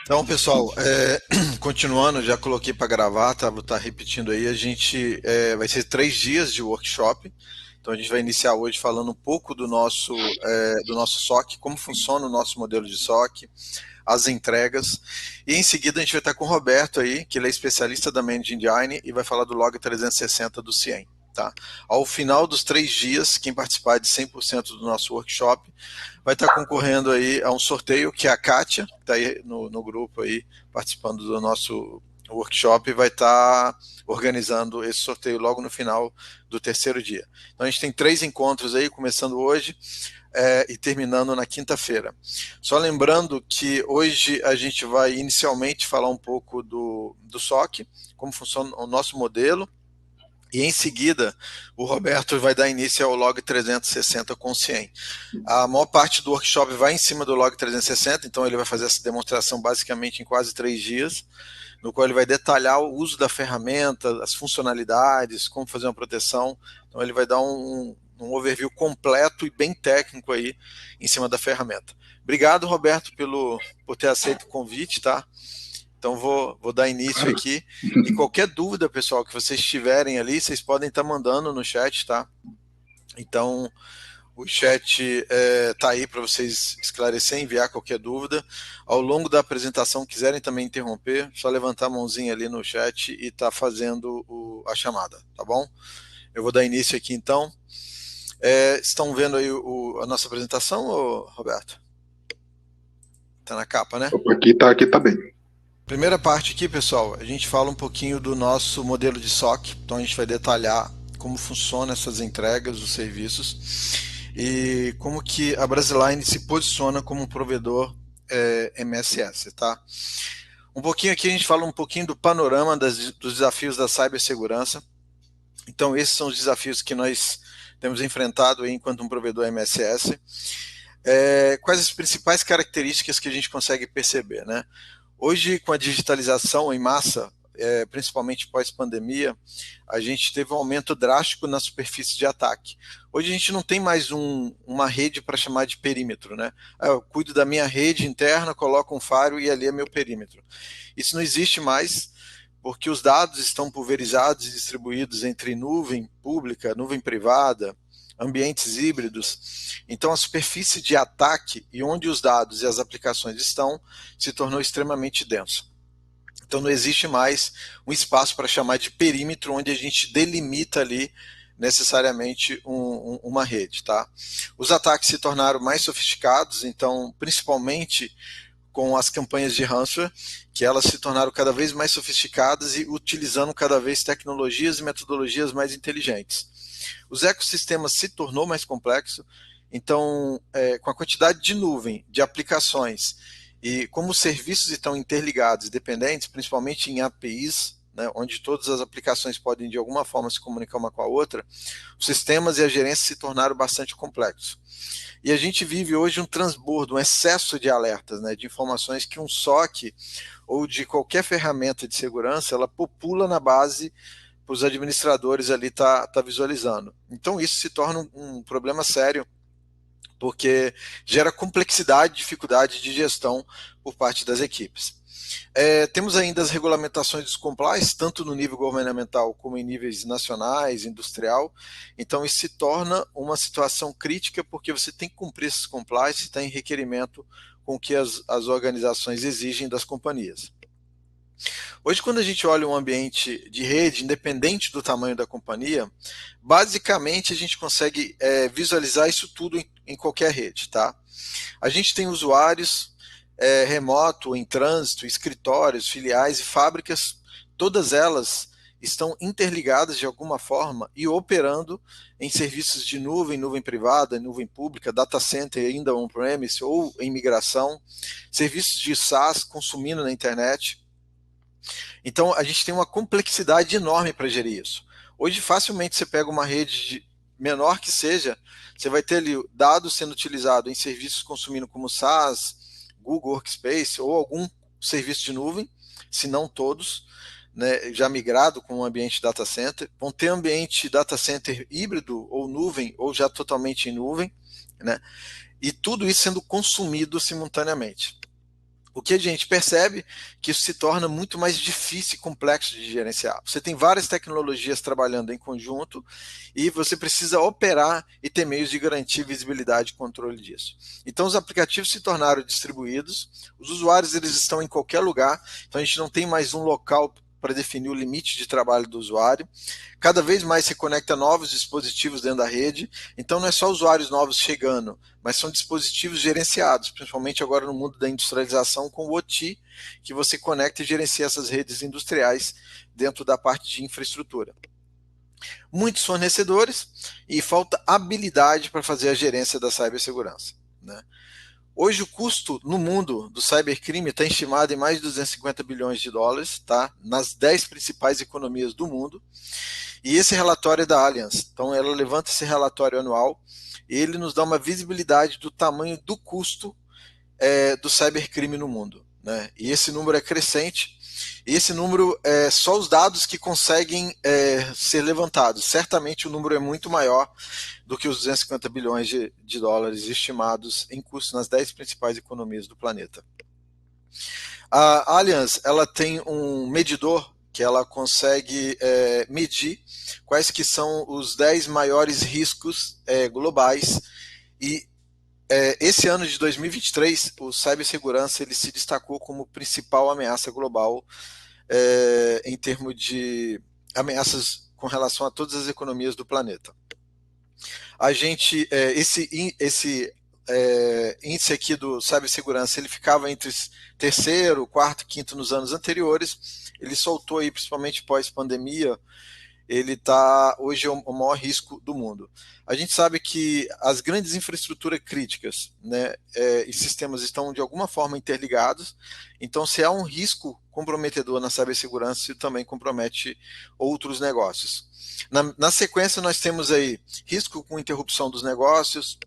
Então, pessoal, continuando, já coloquei para gravar, tá? Vou estar repetindo aí. A gente vai ser 3 dias de workshop. Então, a gente vai iniciar hoje falando um pouco do nosso SOC, como funciona o nosso modelo de SOC, as entregas. E em seguida, a gente vai estar com o Roberto aí, que ele é especialista da Managed Engine e vai falar do Log 360 do CIEM. Tá? Ao final dos 3 dias, quem participar de 100% do nosso workshop vai estar concorrendo aí a um sorteio que é a Kátia, que está aí no grupo aí, participando do nosso workshop, vai estar organizando esse sorteio logo no final do terceiro dia. Então a gente tem 3 encontros aí, começando hoje e terminando na quinta-feira. Só lembrando que hoje a gente vai inicialmente falar um pouco do SOC, como funciona o nosso modelo, e em seguida o Roberto vai dar início ao Log 360 com o CIEM. A maior parte do workshop vai em cima do Log 360, então ele vai fazer essa demonstração basicamente em quase 3 dias, no qual ele vai detalhar o uso da ferramenta, as funcionalidades, como fazer uma proteção. Então ele vai dar um overview completo e bem técnico aí em cima da ferramenta. Obrigado, Roberto, por ter aceito o convite, tá? Então vou dar início Claro. aqui. E qualquer dúvida, pessoal, que vocês tiverem ali, vocês podem estar mandando no chat, tá? Então, o chat está aí para vocês esclarecer, enviar qualquer dúvida. Ao longo da apresentação, quiserem também interromper, só levantar a mãozinha ali no chat e tá fazendo a chamada, tá bom? Eu vou dar início aqui então. Estão vendo aí a nossa apresentação, Roberto? Tá na capa, né? Opa, aqui tá bem. Primeira parte aqui, pessoal, a gente fala um pouquinho do nosso modelo de SOC, então a gente vai detalhar como funcionam essas entregas, os serviços e como que a Brasiline se posiciona como um provedor MSS, tá? Um pouquinho aqui a gente fala um pouquinho do panorama dos desafios da cibersegurança. Então esses são os desafios que nós temos enfrentado aí enquanto um provedor MSS. Quais as principais características que a gente consegue perceber, né? Hoje, com a digitalização em massa, principalmente pós-pandemia, a gente teve um aumento drástico na superfície de ataque. Hoje a gente não tem mais uma rede para chamar de perímetro, né? Eu cuido da minha rede interna, coloco um firewall e ali é meu perímetro. Isso não existe mais, porque os dados estão pulverizados e distribuídos entre nuvem pública, nuvem privada, ambientes híbridos. Então, a superfície de ataque e onde os dados e as aplicações estão se tornou extremamente denso. Então, não existe mais um espaço para chamar de perímetro, onde a gente delimita ali necessariamente uma rede. Tá? Os ataques se tornaram mais sofisticados, então, principalmente com as campanhas de ransomware, que elas se tornaram cada vez mais sofisticadas e utilizando cada vez tecnologias e metodologias mais inteligentes. Os ecossistemas se tornou mais complexo, então, com a quantidade de nuvem, de aplicações, e como os serviços estão interligados e dependentes, principalmente em APIs, né, onde todas as aplicações podem de alguma forma se comunicar uma com a outra, os sistemas e a gerência se tornaram bastante complexos. E a gente vive hoje um transbordo, um excesso de alertas, né, de informações que um SOC ou de qualquer ferramenta de segurança, ela popula na base para os administradores ali tá visualizando. Então isso se torna um problema sério, porque gera complexidade, dificuldade de gestão por parte das equipes. Temos ainda as regulamentações dos compliance, tanto no nível governamental como em níveis nacionais, industrial. Então, isso se torna uma situação crítica, porque você tem que cumprir esses compliance e tem requerimento com que as organizações exigem das companhias. Hoje, quando a gente olha um ambiente de rede, independente do tamanho da companhia, basicamente a gente consegue visualizar isso tudo em qualquer rede. Tá? A gente tem usuários remoto, em trânsito, escritórios, filiais e fábricas, todas elas estão interligadas de alguma forma e operando em serviços de nuvem, nuvem privada, nuvem pública, data center ainda on-premise ou em migração, serviços de SaaS consumindo na internet. Então a gente tem uma complexidade enorme para gerir isso. Hoje facilmente você pega uma rede menor que seja, você vai ter ali dados sendo utilizados em serviços consumindo como SaaS, Google Workspace ou algum serviço de nuvem, se não todos, né, já migrado com um ambiente data center. Vão ter ambiente data center híbrido ou nuvem ou já totalmente em nuvem, né? E tudo isso sendo consumido simultaneamente. O que a gente percebe que isso se torna muito mais difícil e complexo de gerenciar. Você tem várias tecnologias trabalhando em conjunto e você precisa operar e ter meios de garantir visibilidade e controle disso. Então os aplicativos se tornaram distribuídos, os usuários eles estão em qualquer lugar, então a gente não tem mais um local para definir o limite de trabalho do usuário. Cada vez mais se conecta novos dispositivos dentro da rede, então não é só usuários novos chegando, mas são dispositivos gerenciados, principalmente agora no mundo da industrialização com o OT, que você conecta e gerencia essas redes industriais dentro da parte de infraestrutura. Muitos fornecedores e falta habilidade para fazer a gerência da cibersegurança, né? Hoje o custo no mundo do cybercrime está estimado em mais de 250 bilhões de dólares, tá? Nas 10 principais economias do mundo. E esse relatório é da Allianz. Então ela levanta esse relatório anual e ele nos dá uma visibilidade do tamanho do custo do cybercrime no mundo, né? E esse número é crescente. E esse número é só os dados que conseguem ser levantados. Certamente o número é muito maior do que os 250 bilhões de dólares estimados em custo nas 10 principais economias do planeta. A Allianz ela tem um medidor que ela consegue medir quais que são os 10 maiores riscos globais e esse ano de 2023 o cibersegurança ele se destacou como principal ameaça global em termos de ameaças com relação a todas as economias do planeta. A gente, esse índice aqui do cibersegurança, ele ficava entre terceiro, quarto, quinto nos anos anteriores, ele soltou aí, principalmente pós-pandemia, ele está hoje o maior risco do mundo. A gente sabe que as grandes infraestruturas críticas, né, e sistemas estão de alguma forma interligados, então se há um risco comprometedor na cibersegurança, isso também compromete outros negócios. Na sequência nós temos aí risco com interrupção dos negócios,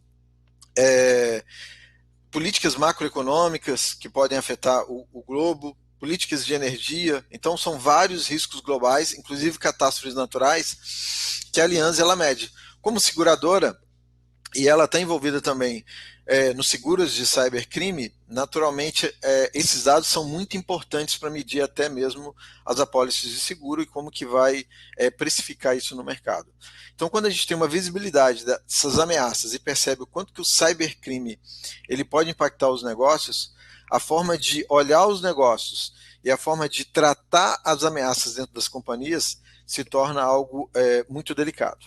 políticas macroeconômicas que podem afetar o globo, políticas de energia, então são vários riscos globais, inclusive catástrofes naturais, que a Allianz ela mede. Como seguradora, e ela está envolvida também nos seguros de cybercrime, naturalmente esses dados são muito importantes para medir até mesmo as apólices de seguro e como que vai precificar isso no mercado. Então, quando a gente tem uma visibilidade dessas ameaças e percebe o quanto que o cybercrime ele pode impactar os negócios, a forma de olhar os negócios e a forma de tratar as ameaças dentro das companhias se torna algo muito delicado.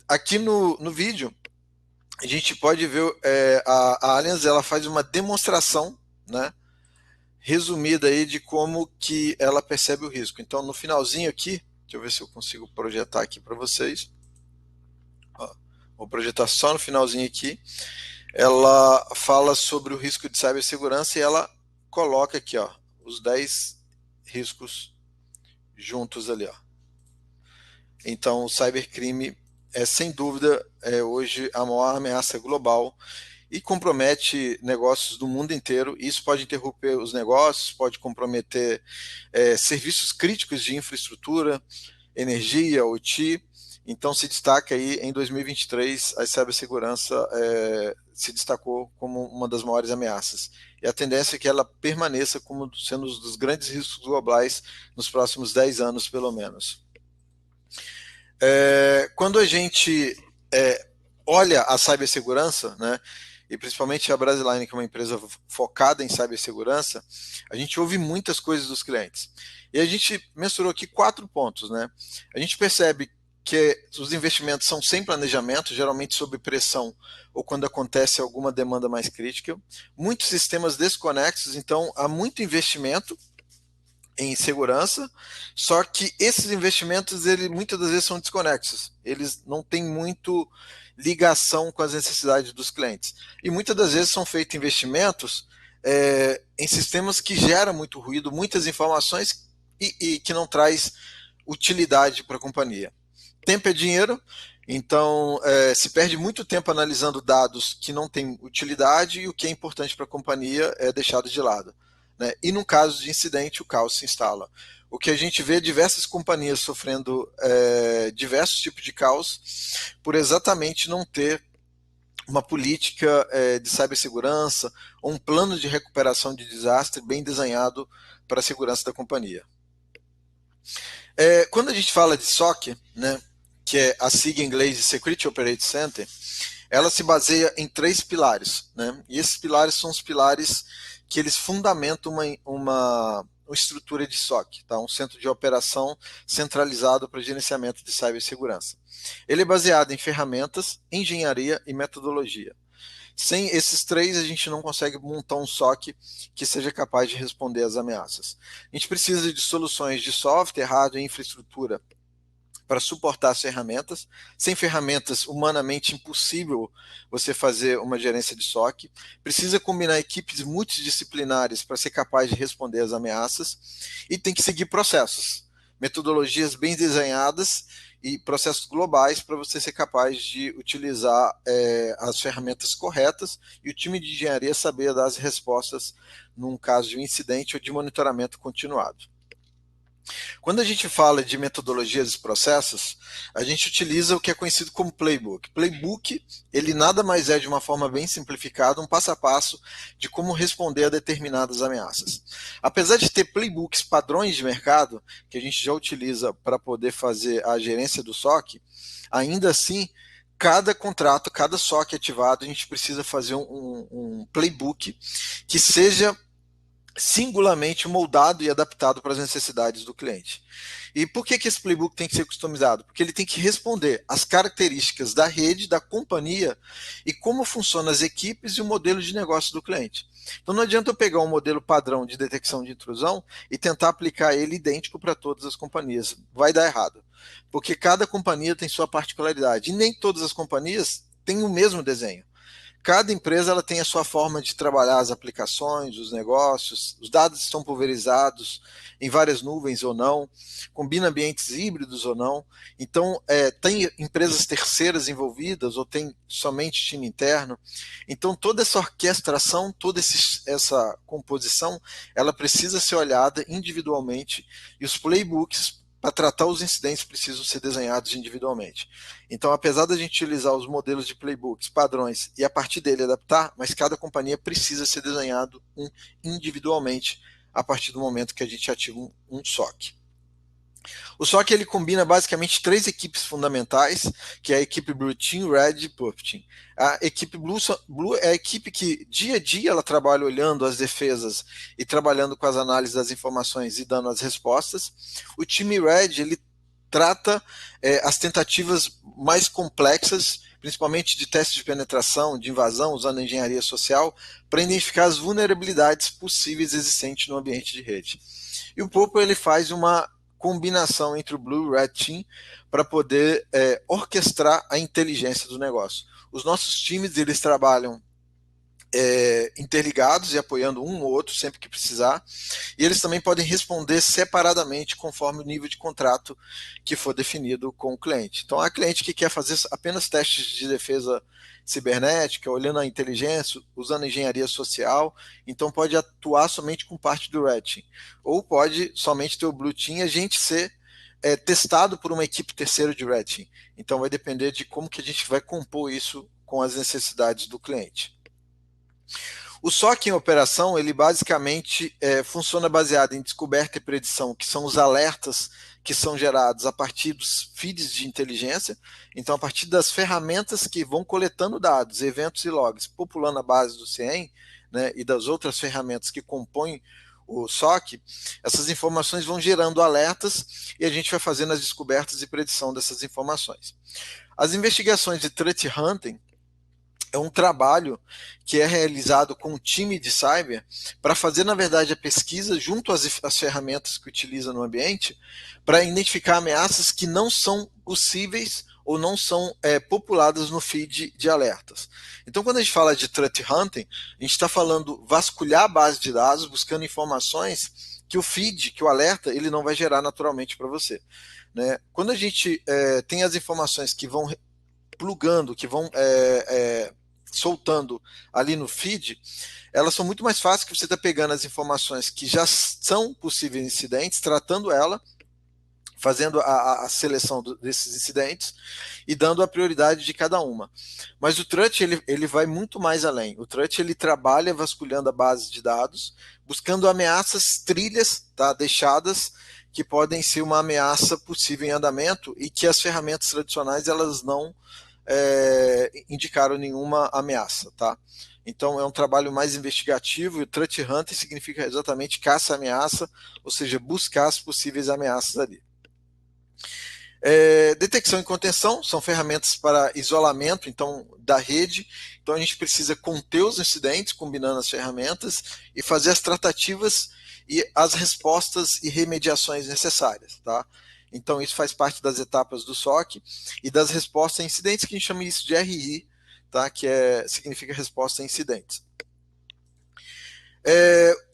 Aqui no vídeo, a gente pode ver a Allianz ela faz uma demonstração, né, resumida aí de como que ela percebe o risco. Então, no finalzinho aqui, deixa eu ver se eu consigo projetar aqui para vocês. Ó, vou projetar só no finalzinho aqui. Ela fala sobre o risco de cibersegurança e ela coloca aqui, ó, os 10 riscos juntos ali, ó. Então, o cybercrime sem dúvida, hoje a maior ameaça global e compromete negócios do mundo inteiro. Isso pode interromper os negócios, pode comprometer serviços críticos de infraestrutura, energia, OT. Então, se destaca aí, em 2023, a cibersegurança se destacou como uma das maiores ameaças. E a tendência é que ela permaneça como sendo um dos grandes riscos globais nos próximos 10 anos, pelo menos. Quando a gente olha a cibersegurança, né, e principalmente a Brasiline, que é uma empresa focada em cibersegurança, a gente ouve muitas coisas dos clientes. E a gente mensurou aqui 4 pontos, né? A gente percebe que os investimentos são sem planejamento, geralmente sob pressão ou quando acontece alguma demanda mais crítica. Muitos sistemas desconexos, então há muito investimento em segurança, só que esses investimentos muitas das vezes são desconexos, eles não têm muito ligação com as necessidades dos clientes, e muitas das vezes são feitos investimentos em sistemas que geram muito ruído, muitas informações e que não traz utilidade para a companhia. Tempo é dinheiro, então se perde muito tempo analisando dados que não têm utilidade e o que é importante para a companhia é deixado de lado. Né? E no caso de incidente, o caos se instala. O que a gente vê diversas companhias sofrendo diversos tipos de caos por exatamente não ter uma política de cibersegurança ou um plano de recuperação de desastre bem desenhado para a segurança da companhia. Quando a gente fala de SOC, né, que é a sigla em inglês de Security Operations Center, ela se baseia em 3 pilares, né? E esses pilares são os pilares que eles fundamentam uma estrutura de SOC, tá? Um centro de operação centralizado para gerenciamento de cibersegurança. Ele é baseado em ferramentas, engenharia e metodologia. Sem esses 3, a gente não consegue montar um SOC que seja capaz de responder às ameaças. A gente precisa de soluções de software, hardware e infraestrutura para suportar as ferramentas. Sem ferramentas, humanamente impossível você fazer uma gerência de SOC. Precisa combinar equipes multidisciplinares para ser capaz de responder às ameaças. E tem que seguir processos, metodologias bem desenhadas e processos globais para você ser capaz de utilizar as ferramentas corretas e o time de engenharia saber dar as respostas num caso de um incidente ou de monitoramento continuado. Quando a gente fala de metodologias e processos, a gente utiliza o que é conhecido como playbook. Playbook, ele nada mais é, de uma forma bem simplificada, um passo a passo de como responder a determinadas ameaças. Apesar de ter playbooks padrões de mercado, que a gente já utiliza para poder fazer a gerência do SOC, ainda assim, cada contrato, cada SOC ativado, a gente precisa fazer um playbook que seja singularmente moldado e adaptado para as necessidades do cliente. E por que esse playbook tem que ser customizado? Porque ele tem que responder às características da rede, da companhia e como funcionam as equipes e o modelo de negócio do cliente. Então não adianta eu pegar um modelo padrão de detecção de intrusão e tentar aplicar ele idêntico para todas as companhias. Vai dar errado. Porque cada companhia tem sua particularidade e nem todas as companhias têm o mesmo desenho. Cada empresa ela tem a sua forma de trabalhar as aplicações, os negócios, os dados estão pulverizados em várias nuvens ou não, combina ambientes híbridos ou não. Então, tem empresas terceiras envolvidas ou tem somente time interno. Então, toda essa orquestração, toda essa composição, ela precisa ser olhada individualmente e os playbooks para tratar os incidentes precisam ser desenhados individualmente. Então, apesar da gente utilizar os modelos de playbooks, padrões, e a partir dele adaptar, mas cada companhia precisa ser desenhado individualmente a partir do momento que a gente ativa um SOC. O SOC ele combina basicamente 3 equipes fundamentais, que é a equipe Blue Team, Red e Purple Team. A equipe Blue é a equipe que dia a dia ela trabalha olhando as defesas e trabalhando com as análises das informações e dando as respostas. O time Red ele trata as tentativas mais complexas, principalmente de testes de penetração, de invasão, usando a engenharia social, para identificar as vulnerabilidades possíveis existentes no ambiente de rede. E o Purple ele faz uma combinação entre o Blue e o Red Team para poder orquestrar a inteligência do negócio. Os nossos times eles trabalham interligados e apoiando um ou outro sempre que precisar, e eles também podem responder separadamente conforme o nível de contrato que for definido com o cliente. Então, há cliente que quer fazer apenas testes de defesa cibernética, olhando a inteligência, usando a engenharia social, então pode atuar somente com parte do Red Team, ou pode somente ter o Blue Team e a gente ser testado por uma equipe terceira de Red Team. Então vai depender de como que a gente vai compor isso com as necessidades do cliente. O SOC em operação, ele basicamente funciona baseado em descoberta e predição, que são os alertas que são gerados a partir dos feeds de inteligência, então a partir das ferramentas que vão coletando dados, eventos e logs, populando a base do CIEM, né, e das outras ferramentas que compõem o SOC, essas informações vão gerando alertas e a gente vai fazendo as descobertas e predição dessas informações. As investigações de threat hunting é um trabalho que é realizado com um time de cyber para fazer, na verdade, a pesquisa junto às ferramentas que utiliza no ambiente para identificar ameaças que não são possíveis ou não são populadas no feed de alertas. Então, quando a gente fala de threat hunting, a gente está falando vasculhar a base de dados, buscando informações que o feed, que o alerta, ele não vai gerar naturalmente para você. Né? Quando a gente tem as informações que vão plugando, que vão soltando ali no feed, elas são muito mais fáceis que você está pegando as informações que já são possíveis incidentes, tratando ela, fazendo a seleção desses incidentes e dando a prioridade de cada uma. Mas o Trust ele vai muito mais além. O Trust ele trabalha vasculhando a base de dados, buscando ameaças, trilhas, tá, deixadas, que podem ser uma ameaça possível em andamento e que as ferramentas tradicionais elas não indicaram nenhuma ameaça. Tá? Então é um trabalho mais investigativo e o Threat Hunter significa exatamente caça-ameaça, ou seja, buscar as possíveis ameaças ali. Detecção e contenção são ferramentas para isolamento então da rede. Então a gente precisa conter os incidentes combinando as ferramentas e fazer as tratativas e as respostas e remediações necessárias, tá? Então isso faz parte das etapas do SOC e das respostas a incidentes, que a gente chama isso de RI, tá? Que significa resposta a incidentes.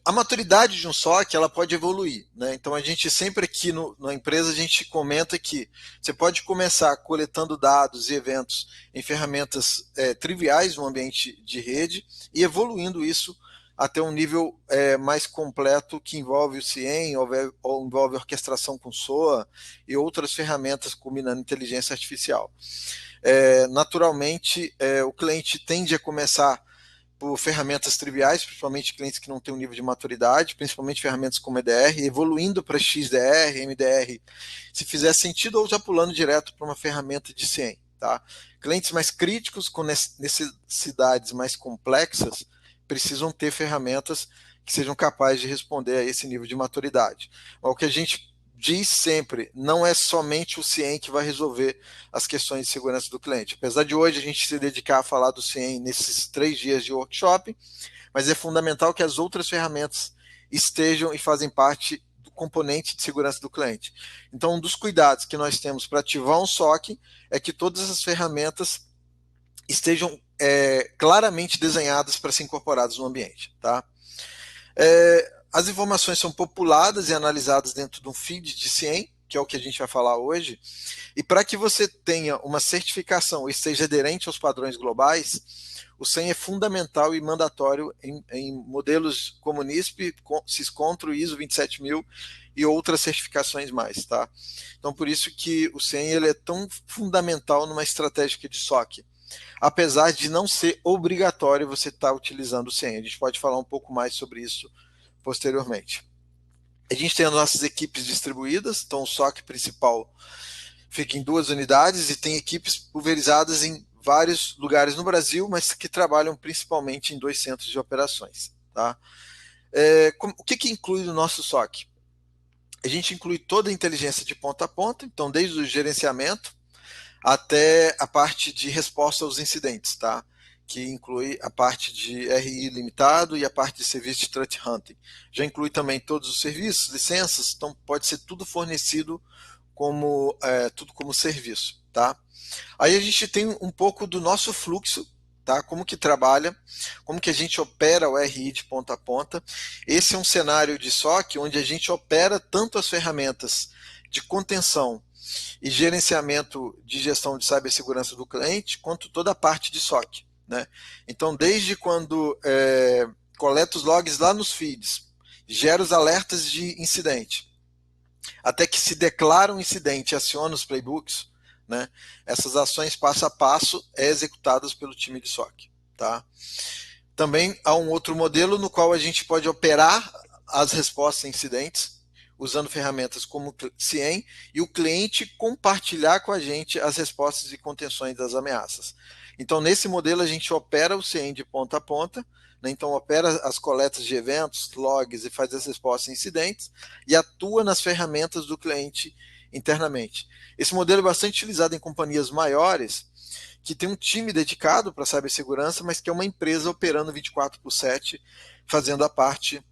A maturidade de um SOC ela pode evoluir, né? Então a gente sempre aqui na empresa a gente comenta que você pode começar coletando dados e eventos em ferramentas triviais no ambiente de rede e evoluindo isso até um nível mais completo que envolve o CIEM, ou envolve orquestração com SOA e outras ferramentas combinando inteligência artificial. Naturalmente, o cliente tende a começar por ferramentas triviais, principalmente clientes que não têm um nível de maturidade, principalmente ferramentas como EDR, evoluindo para XDR, MDR, se fizer sentido, ou já pulando direto para uma ferramenta de CIEM. Tá? Clientes mais críticos, com necessidades mais complexas, precisam ter ferramentas que sejam capazes de responder a esse nível de maturidade. O que a gente diz sempre, não é somente o CIEM que vai resolver as questões de segurança do cliente. Apesar de hoje a gente se dedicar a falar do CIEM nesses 3 dias de workshop, mas é fundamental que as outras ferramentas estejam e fazem parte do componente de segurança do cliente. Então, um dos cuidados que nós temos para ativar um SOC é que todas as ferramentas estejam claramente desenhadas para ser incorporadas no ambiente. Tá? As informações são populadas e analisadas dentro de um feed de CIEM, que é o que a gente vai falar hoje, e para que você tenha uma certificação e esteja aderente aos padrões globais, o CIEM é fundamental e mandatório em modelos como NISP, Syscontro, ISO 27000 e outras certificações mais. Tá? Então, por isso que o CIEM ele é tão fundamental numa estratégia de SOC, apesar de não ser obrigatório você estar utilizando o CIEM. A gente pode falar um pouco mais sobre isso posteriormente. A gente tem as nossas equipes distribuídas, então o SOC principal fica em 2 unidades e tem equipes pulverizadas em vários lugares no Brasil, mas que trabalham principalmente em 2 centros de operações. Tá? O que inclui no nosso SOC? A gente inclui toda a inteligência de ponta a ponta, então desde o gerenciamento até a parte de resposta aos incidentes, tá? Que inclui a parte de RI limitado e a parte de serviço de Threat Hunting. Já inclui também todos os serviços, licenças, então pode ser tudo fornecido tudo como serviço. Tá? Aí a gente tem um pouco do nosso fluxo, tá? Como que trabalha, como que a gente opera o RI de ponta a ponta. Esse é um cenário de SOC onde a gente opera tanto as ferramentas de contenção e gerenciamento de gestão de cibersegurança do cliente, quanto toda a parte de SOC. Né? Então, desde quando coleta os logs lá nos feeds, gera os alertas de incidente, até que se declara um incidente e aciona os playbooks, né? Essas ações passo a passo executadas pelo time de SOC. Tá? Também há um outro modelo no qual a gente pode operar as respostas a incidentes, usando ferramentas como CIEM, e o cliente compartilhar com a gente as respostas e contenções das ameaças. Então, nesse modelo, a gente opera o CIEM de ponta a ponta, né? Então opera as coletas de eventos, logs e faz as respostas a incidentes, e atua nas ferramentas do cliente internamente. Esse modelo é bastante utilizado em companhias maiores, que tem um time dedicado para a cibersegurança, mas que é uma empresa operando 24/7, fazendo a parte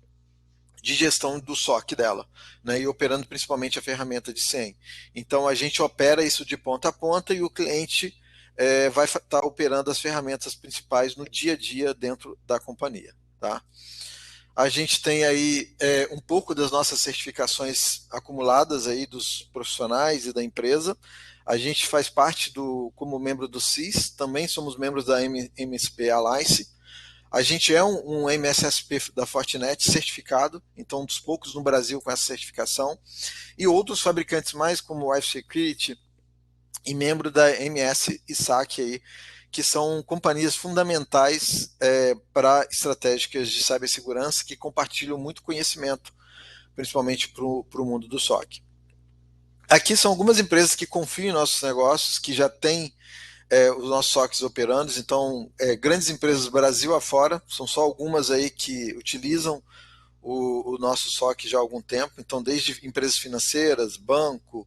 de gestão do SOC dela, né, e operando principalmente a ferramenta de CIEM. Então a gente opera isso de ponta a ponta e o cliente vai estar operando as ferramentas principais no dia a dia dentro da companhia. Tá? A gente tem aí um pouco das nossas certificações acumuladas aí dos profissionais e da empresa. A gente faz parte como membro do CIS, também somos membros da MSP Alliance. A gente é um MSSP da Fortinet certificado, então um dos poucos no Brasil com essa certificação, e outros fabricantes mais como o Security e membro da MS e SAC aí, que são companhias fundamentais para estratégicas de cibersegurança que compartilham muito conhecimento, principalmente para o mundo do SOC. Aqui são algumas empresas que confiam em nossos negócios, que já têm os nossos SOCs operando, então grandes empresas do Brasil afora, são só algumas aí que utilizam o nosso SOC já há algum tempo, então desde empresas financeiras, banco,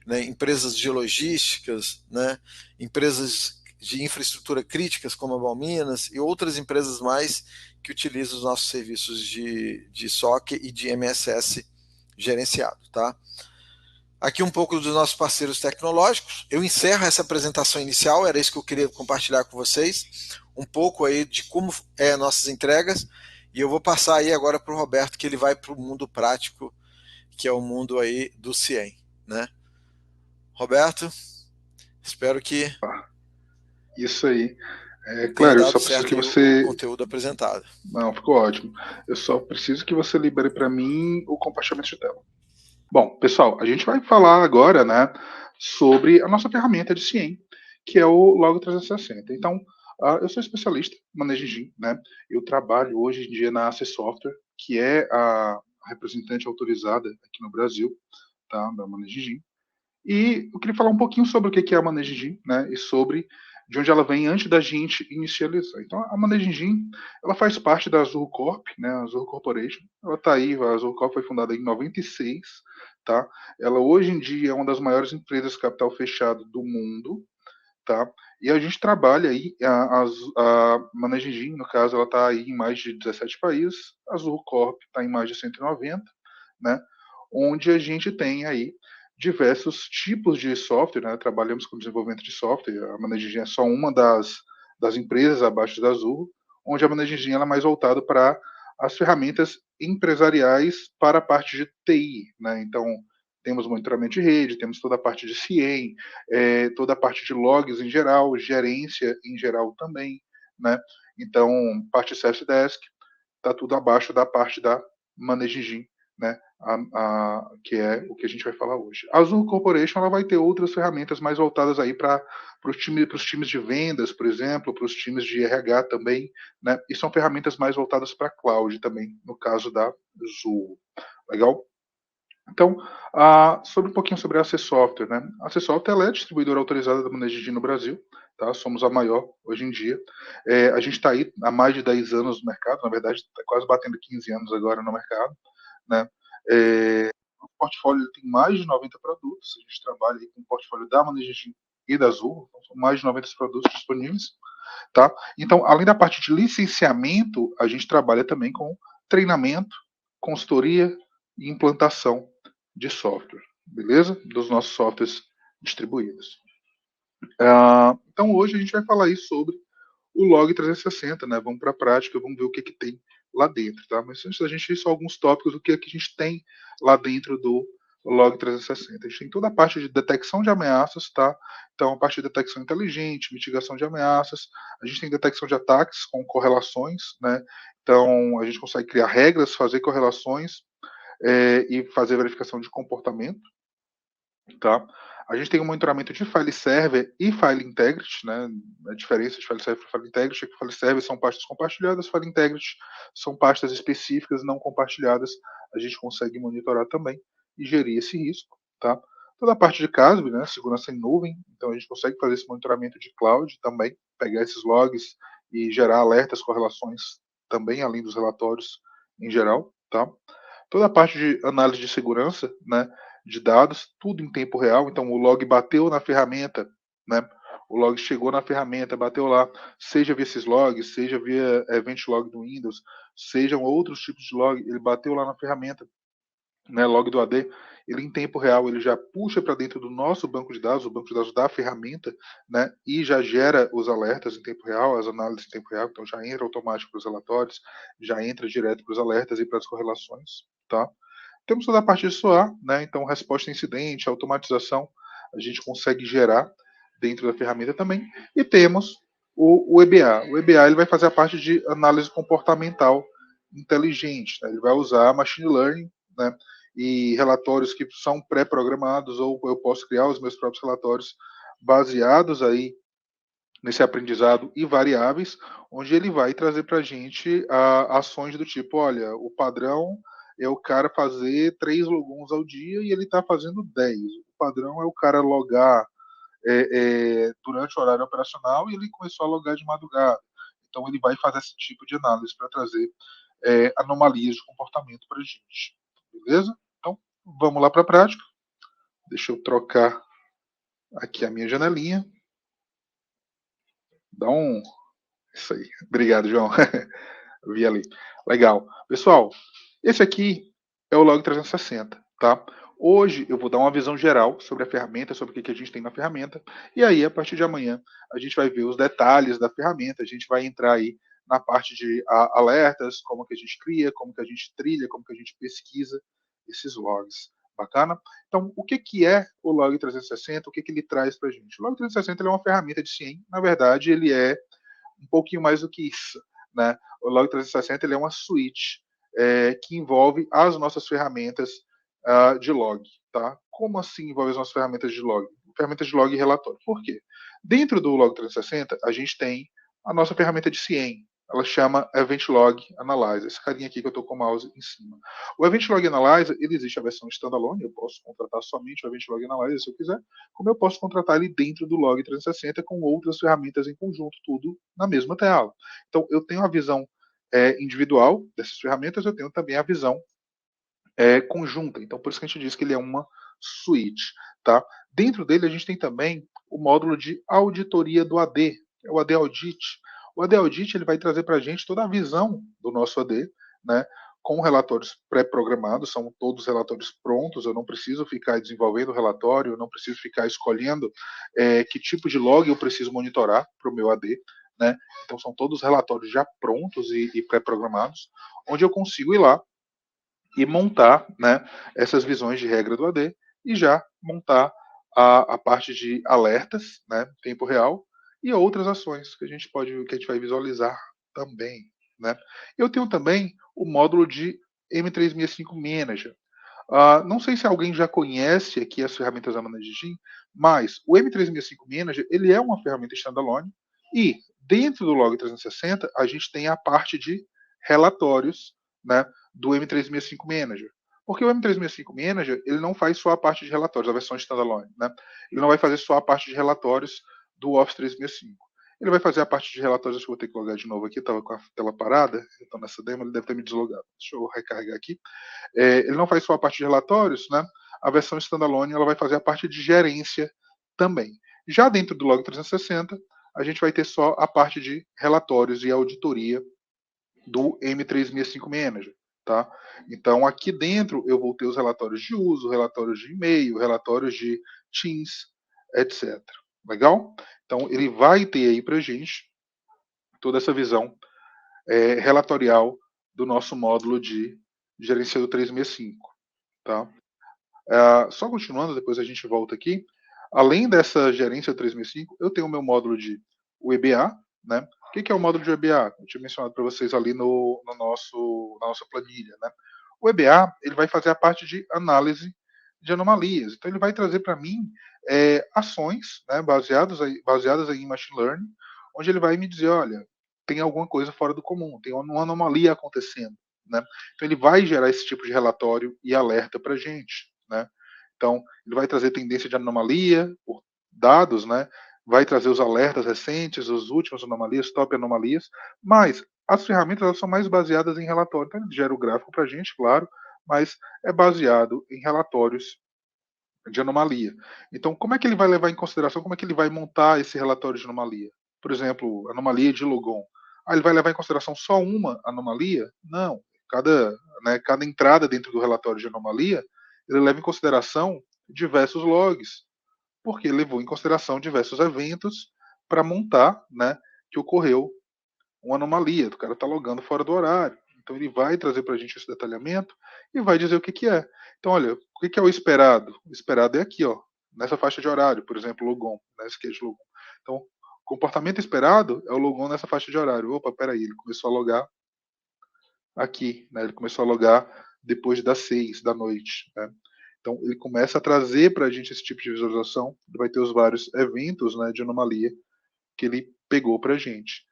né, empresas de logísticas, né, empresas de infraestrutura críticas como a Balminas e outras empresas mais que utilizam os nossos serviços de SOC e de MSS gerenciado, tá? Aqui um pouco dos nossos parceiros tecnológicos. Eu encerro essa apresentação inicial, era isso que eu queria compartilhar com vocês, um pouco aí de como é nossas entregas, e eu vou passar aí agora para o Roberto, que ele vai para o mundo prático, que é o mundo aí do CIEM, né? Roberto, espero que Isso aí. tenha Claro, eu dado só preciso certo que aí o você. conteúdo apresentado. Não, ficou ótimo. Eu só preciso que você libere para mim o compartilhamento de tela. Bom, pessoal, a gente vai falar agora, né, sobre a nossa ferramenta de CIEM, que é o Log 360. Então, eu sou especialista em manejo de GIM, né? Eu trabalho hoje em dia na AC Software, que é a representante autorizada aqui no Brasil, tá, da manejo de GIM. E eu queria falar um pouquinho sobre o que é a Managing, né, e sobre de onde ela vem antes da gente inicializar. Então, a Managing, ela faz parte da Azure Corp, né, a Azure Corporation. Ela está aí, a Azure Corp foi fundada em 96, tá? Ela hoje em dia é uma das maiores empresas de capital fechado do mundo, tá? E a gente trabalha aí, a Managing, no caso, ela está aí em mais de 17 países, a Azure Corp está em mais de 190, né? Onde a gente tem aí diversos tipos de software, né? Trabalhamos com desenvolvimento de software, a Managing é só uma das empresas abaixo da Azure, onde a Managing ela é mais voltada para as ferramentas empresariais para a parte de TI, né? Então, temos monitoramento de rede, temos toda a parte de CIEM, toda a parte de logs em geral, gerência em geral também, né? Então, parte Service Desk, está tudo abaixo da parte da Managing, né? Que é o que a gente vai falar hoje. A Azure Corporation ela vai ter outras ferramentas mais voltadas aí para os times de vendas, por exemplo, para os times de RH também, né? E são ferramentas mais voltadas para cloud também, no caso da Azure. Legal? Então, sobre um pouquinho sobre a AC Software, né? A AC Software ela é distribuidora autorizada da Managing no Brasil, tá? Somos a maior hoje em dia. A gente está aí há mais de 10 anos no mercado, na verdade, está quase batendo 15 anos agora no mercado, né? O portfólio tem mais de 90 produtos, a gente trabalha aí com o portfólio da Managing e da Azul, então são mais de 90 produtos disponíveis, tá? Então, além da parte de licenciamento, a gente trabalha também com treinamento, consultoria e implantação de software, beleza? Dos nossos softwares distribuídos. Então, hoje a gente vai falar aí sobre o Log 360, né? Vamos para a prática, vamos ver o que tem lá dentro, tá? Mas antes da gente ir só alguns tópicos do que a gente tem lá dentro do Log 360. A gente tem toda a parte de detecção de ameaças, tá? Então, a parte de detecção inteligente, mitigação de ameaças. A gente tem detecção de ataques com correlações, né? Então, a gente consegue criar regras, fazer correlações e fazer verificação de comportamento, tá? A gente tem um monitoramento de file server e file integrity, né? A diferença de file server para file integrity é que file server são pastas compartilhadas, file integrity são pastas específicas não compartilhadas. A gente consegue monitorar também e gerir esse risco, tá? Toda a parte de CASB, né? Segurança em nuvem, então a gente consegue fazer esse monitoramento de cloud também, pegar esses logs e gerar alertas, correlações também, além dos relatórios em geral, tá? Toda a parte de análise de segurança, né, de dados, tudo em tempo real. Então, o log bateu na ferramenta, né, o log chegou na ferramenta, bateu lá, seja via esses logs, seja via event log do Windows, sejam outros tipos de log, ele bateu lá na ferramenta, né, log do AD, ele em tempo real ele já puxa para dentro do nosso banco de dados, o banco de dados da ferramenta, né, e já gera os alertas em tempo real, as análises em tempo real, então já entra automático para os relatórios, já entra direto para os alertas e para as correlações, tá? Temos toda a parte de SOA, né, então resposta a incidente, automatização, a gente consegue gerar dentro da ferramenta também, e temos o EBA. O EBA ele vai fazer a parte de análise comportamental inteligente. Né? Ele vai usar machine learning, né? E relatórios que são pré-programados, ou eu posso criar os meus próprios relatórios baseados aí nesse aprendizado e variáveis, onde ele vai trazer para a gente ações do tipo, olha, o padrão é o cara fazer 3 logons ao dia e ele está fazendo 10. O padrão é o cara logar durante o horário operacional e ele começou a logar de madrugada. Então ele vai fazer esse tipo de análise para trazer anomalias de comportamento para a gente. Beleza? Então, vamos lá para a prática. Deixa eu trocar aqui a minha janelinha. Dá um. Isso aí. Obrigado, João. Vi ali. Legal. Pessoal, esse aqui é o Log 360, tá? Hoje eu vou dar uma visão geral sobre a ferramenta, sobre o que a gente tem na ferramenta, e aí a partir de amanhã a gente vai ver os detalhes da ferramenta, a gente vai entrar aí na parte de alertas, como que a gente cria, como que a gente trilha, como que a gente pesquisa esses logs. Bacana? Então, o que é o Log 360? O que ele traz para a gente? O Log 360 é uma ferramenta de CIEM, na verdade ele é um pouquinho mais do que isso, né? O Log 360 ele é uma suite que envolve as nossas ferramentas de log, tá? Como assim envolve as nossas ferramentas de log? Ferramentas de log e relatório. Por quê? Dentro do Log 360 a gente tem a nossa ferramenta de CIEM. Ela chama Event Log Analyzer. Esse carinha aqui que eu estou com o mouse em cima. O Event Log Analyzer, ele existe a versão standalone, eu posso contratar somente o Event Log Analyzer se eu quiser, como eu posso contratar ele dentro do Log 360 com outras ferramentas em conjunto, tudo na mesma tela. Então, eu tenho a visão individual dessas ferramentas, eu tenho também a visão conjunta. Então, por isso que a gente diz que ele é uma suite. Tá? Dentro dele, a gente tem também o módulo de auditoria do AD, que é o AD Audit. O AD Audit ele vai trazer para a gente toda a visão do nosso AD, né, com relatórios pré-programados, são todos relatórios prontos, eu não preciso ficar desenvolvendo o relatório, eu não preciso ficar escolhendo que tipo de log eu preciso monitorar para o meu AD. Né? Então, são todos relatórios já prontos e pré-programados, onde eu consigo ir lá e montar, né, essas visões de regra do AD e já montar a parte de alertas, né, tempo real e outras ações que a gente vai visualizar também, né? Eu tenho também o módulo de M365 Manager. Não sei se alguém já conhece aqui as ferramentas da Managem, mas o M365 Manager ele é uma ferramenta standalone e dentro do Log 360 a gente tem a parte de relatórios, né, do M365 Manager. Porque o M365 Manager ele não faz só a parte de relatórios, a versão standalone, né? Ele não vai fazer só a parte de relatórios do Office 365. Ele vai fazer a parte de relatórios, acho que eu vou ter que logar de novo aqui, estava com a tela parada, então nessa demo ele deve ter me deslogado. Deixa eu recarregar aqui. Ele não faz só a parte de relatórios, né? A versão standalone ela vai fazer a parte de gerência também. Já dentro do Log 360, a gente vai ter só a parte de relatórios e auditoria do M365 Manager. Tá? Então, aqui dentro eu vou ter os relatórios de uso, relatórios de e-mail, relatórios de Teams, etc. Legal? Então, ele vai ter aí para a gente toda essa visão relatorial do nosso módulo de gerência do 365. Tá? Só continuando, depois a gente volta aqui. Além dessa gerência 365, eu tenho o meu módulo de EBA, né? O que é o módulo de EBA? Eu tinha mencionado para vocês ali na nossa planilha, né? O EBA ele vai fazer a parte de análise de anomalias. Então ele vai trazer para mim ações, né, baseadas em machine learning, onde ele vai me dizer, olha, tem alguma coisa fora do comum, tem uma anomalia acontecendo, né? Então ele vai gerar esse tipo de relatório e alerta para a gente, né? Então ele vai trazer tendência de anomalia por dados, né? Vai trazer os alertas recentes, os últimos anomalias, top anomalias, mas as ferramentas elas são mais baseadas em relatório. Então ele gera o gráfico para a gente, claro, mas é baseado em relatórios de anomalia. Então, como é que ele vai levar em consideração, como é que ele vai montar esse relatório de anomalia? Por exemplo, anomalia de logon. Ele vai levar em consideração só uma anomalia? Não. Cada entrada dentro do relatório de anomalia, ele leva em consideração diversos logs, porque levou em consideração diversos eventos para montar, né, que ocorreu uma anomalia, o cara está logando fora do horário. Então ele vai trazer para a gente esse detalhamento e vai dizer o que é. Então, olha, o que é o esperado? O esperado é aqui, ó, nessa faixa de horário, por exemplo, logon, né, schedule logon. Então, Comportamento esperado é o logon nessa faixa de horário. Opa, peraí, ele começou a logar aqui, né? Ele começou a logar depois das 6 da noite, né? Então, ele começa a trazer para a gente esse tipo de visualização. Ele vai ter os vários eventos, né, de anomalia que ele pegou para a gente.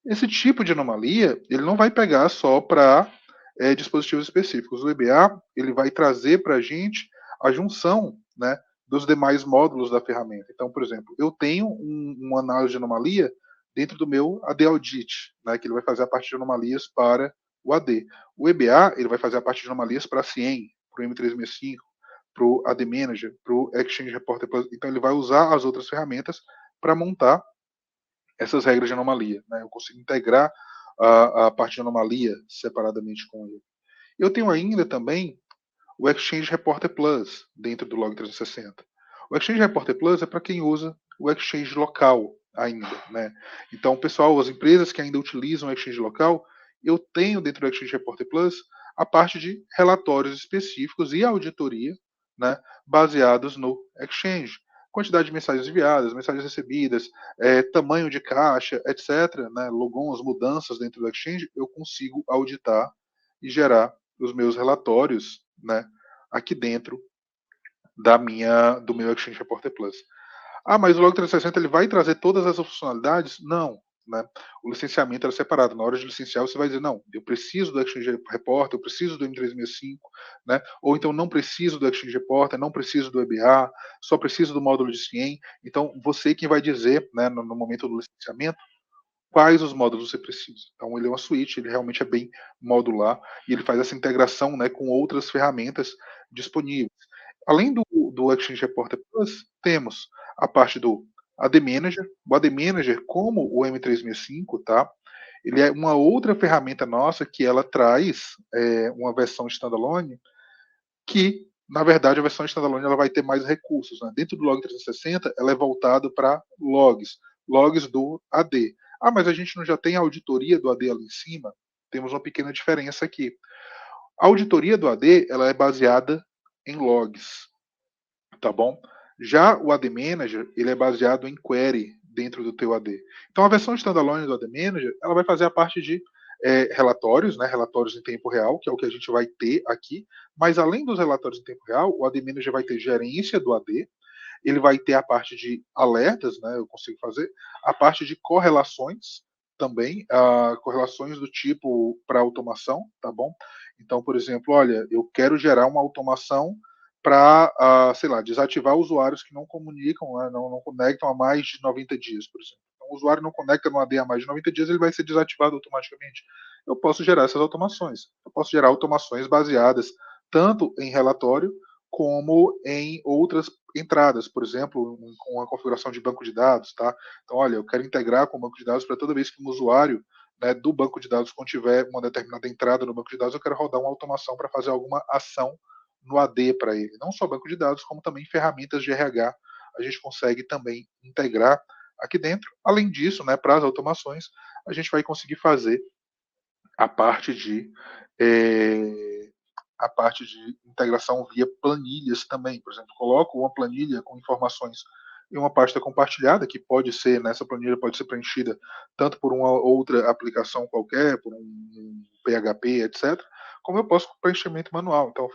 Esse tipo de anomalia, ele não vai pegar só para dispositivos específicos. O EBA, ele vai trazer para a gente a junção, né, dos demais módulos da ferramenta. Então, por exemplo, eu tenho uma análise de anomalia dentro do meu AD Audit, né, que ele vai fazer a parte de anomalias para o AD. O EBA, ele vai fazer a parte de anomalias para a CIEM, para o M365, para o AD Manager, para o Exchange Reporter Plus. Então, ele vai usar as outras ferramentas para montar essas regras de anomalia. Né? Eu consigo integrar a parte de anomalia separadamente com ele. Eu tenho ainda também o Exchange Reporter Plus dentro do Log 360. O Exchange Reporter Plus é para quem usa o Exchange local ainda. Né? Então, pessoal, as empresas que ainda utilizam o Exchange local, eu tenho dentro do Exchange Reporter Plus a parte de relatórios específicos e auditoria, né, baseados no Exchange. Quantidade de mensagens enviadas, mensagens recebidas, tamanho de caixa, etc., né, logons, mudanças dentro do Exchange, eu consigo auditar e gerar os meus relatórios, né, aqui dentro do meu Exchange Reporter Plus. Ah, mas o Log 360 ele vai trazer todas as funcionalidades? Não. Né? O licenciamento era separado. Na hora de licenciar, você vai dizer, não, eu preciso do Exchange Reporter, eu preciso do M365, né? Ou então não preciso do Exchange Reporter, não preciso do EBA, só preciso do módulo de CIEM. Então, você quem vai dizer, né, no momento do licenciamento, quais os módulos você precisa. Então, ele é uma suíte, ele realmente é bem modular e ele faz essa integração, né, com outras ferramentas disponíveis. Além do Exchange Reporter Plus, temos a parte do AD Manager. O AD Manager, como o M365, tá? Ele é uma outra ferramenta nossa que ela traz uma versão standalone que, na verdade, a versão standalone ela vai ter mais recursos. Né? Dentro do Log 360, ela é voltada para logs do AD. Ah, mas a gente não já tem a auditoria do AD ali em cima? Temos uma pequena diferença aqui. A auditoria do AD ela é baseada em logs, tá bom? Já o AD Manager ele é baseado em query dentro do teu AD. Então a versão standalone do AD Manager ela vai fazer a parte de relatórios, né, relatórios em tempo real, que é o que a gente vai ter aqui. Mas além dos relatórios em tempo real, o AD Manager vai ter gerência do AD, ele vai ter a parte de alertas, né, eu consigo fazer, a parte de correlações também, correlações do tipo para automação, tá bom? Então, por exemplo, olha, eu quero gerar uma automação para, sei lá, desativar usuários que não comunicam, né, não conectam há mais de 90 dias, por exemplo. Então, o usuário não conecta no AD há mais de 90 dias, ele vai ser desativado automaticamente. Eu posso gerar essas automações. Eu posso gerar automações baseadas tanto em relatório como em outras entradas, por exemplo, com a configuração de banco de dados, tá? Então, olha, eu quero integrar com o banco de dados para toda vez que um usuário, né, do banco de dados, quando tiver uma determinada entrada no banco de dados, eu quero rodar uma automação para fazer alguma ação no AD para ele. Não só banco de dados, como também ferramentas de RH. A gente consegue também integrar aqui dentro. Além disso, né, para as automações, a gente vai conseguir fazer a parte de a parte de integração via planilhas também. Por exemplo, coloco uma planilha com informações em uma pasta compartilhada, que pode ser, nessa planilha pode ser preenchida tanto por uma outra aplicação qualquer, por um PHP, etc., como eu posso com preenchimento manual. Então,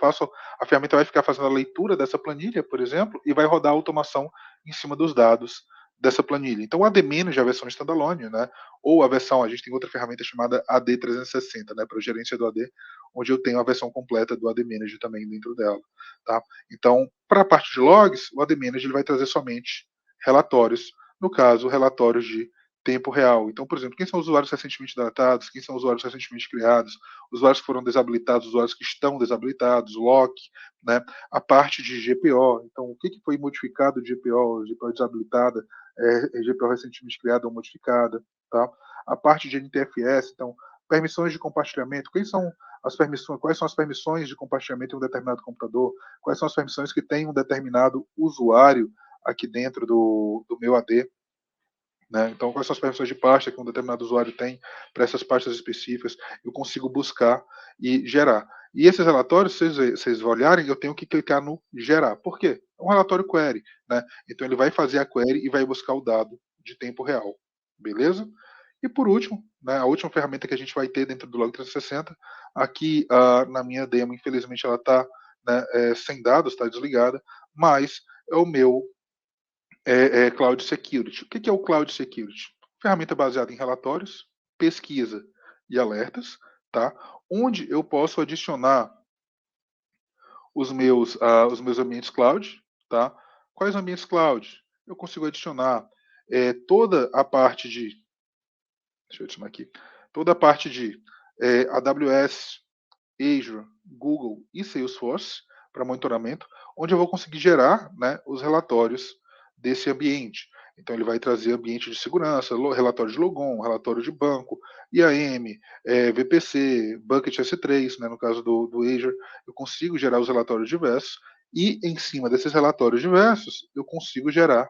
a ferramenta vai ficar fazendo a leitura dessa planilha, por exemplo, e vai rodar a automação em cima dos dados dessa planilha. Então, o AD Manager, a versão standalone, né? Ou a versão, a gente tem outra ferramenta chamada AD 360, né? Para gerência do AD, onde eu tenho a versão completa do AD Manager também dentro dela, tá? Então, para a parte de logs, o AD Manager ele vai trazer somente relatórios, no caso, relatórios de tempo real. Então, por exemplo, quem são os usuários recentemente datados, quem são os usuários recentemente criados, usuários que foram desabilitados, usuários que estão desabilitados, lock, né? A parte de GPO, então o que foi modificado de GPO desabilitada, GPO recentemente criada ou modificada, tá? A parte de NTFS, então permissões de compartilhamento, quais são as permissões de compartilhamento em um determinado computador, quais são as permissões que tem um determinado usuário aqui dentro do meu AD, né? Então, quais são as permissões de pasta que um determinado usuário tem para essas pastas específicas, eu consigo buscar e gerar. E esses relatórios, se vocês olharem, eu tenho que clicar no gerar. Por quê? É um relatório query, né? Então ele vai fazer a query e vai buscar o dado de tempo real, beleza? E por último, né, a última ferramenta que a gente vai ter dentro do Log 360, aqui na minha demo, infelizmente ela está, né, sem dados, está desligada, mas é o meu Cloud Security. O que é o Cloud Security? Ferramenta baseada em relatórios, pesquisa e alertas, tá? Onde eu posso adicionar os meus ambientes cloud, tá? Quais ambientes cloud? Eu consigo adicionar toda a parte de, deixa eu adicionar aqui, toda a parte de AWS, Azure, Google e Salesforce para monitoramento, onde eu vou conseguir gerar, né, os relatórios desse ambiente. Então ele vai trazer ambiente de segurança, relatório de logon, relatório de banco, IAM, VPC, Bucket S3, né, no caso do Azure, eu consigo gerar os relatórios diversos e em cima desses relatórios diversos eu consigo gerar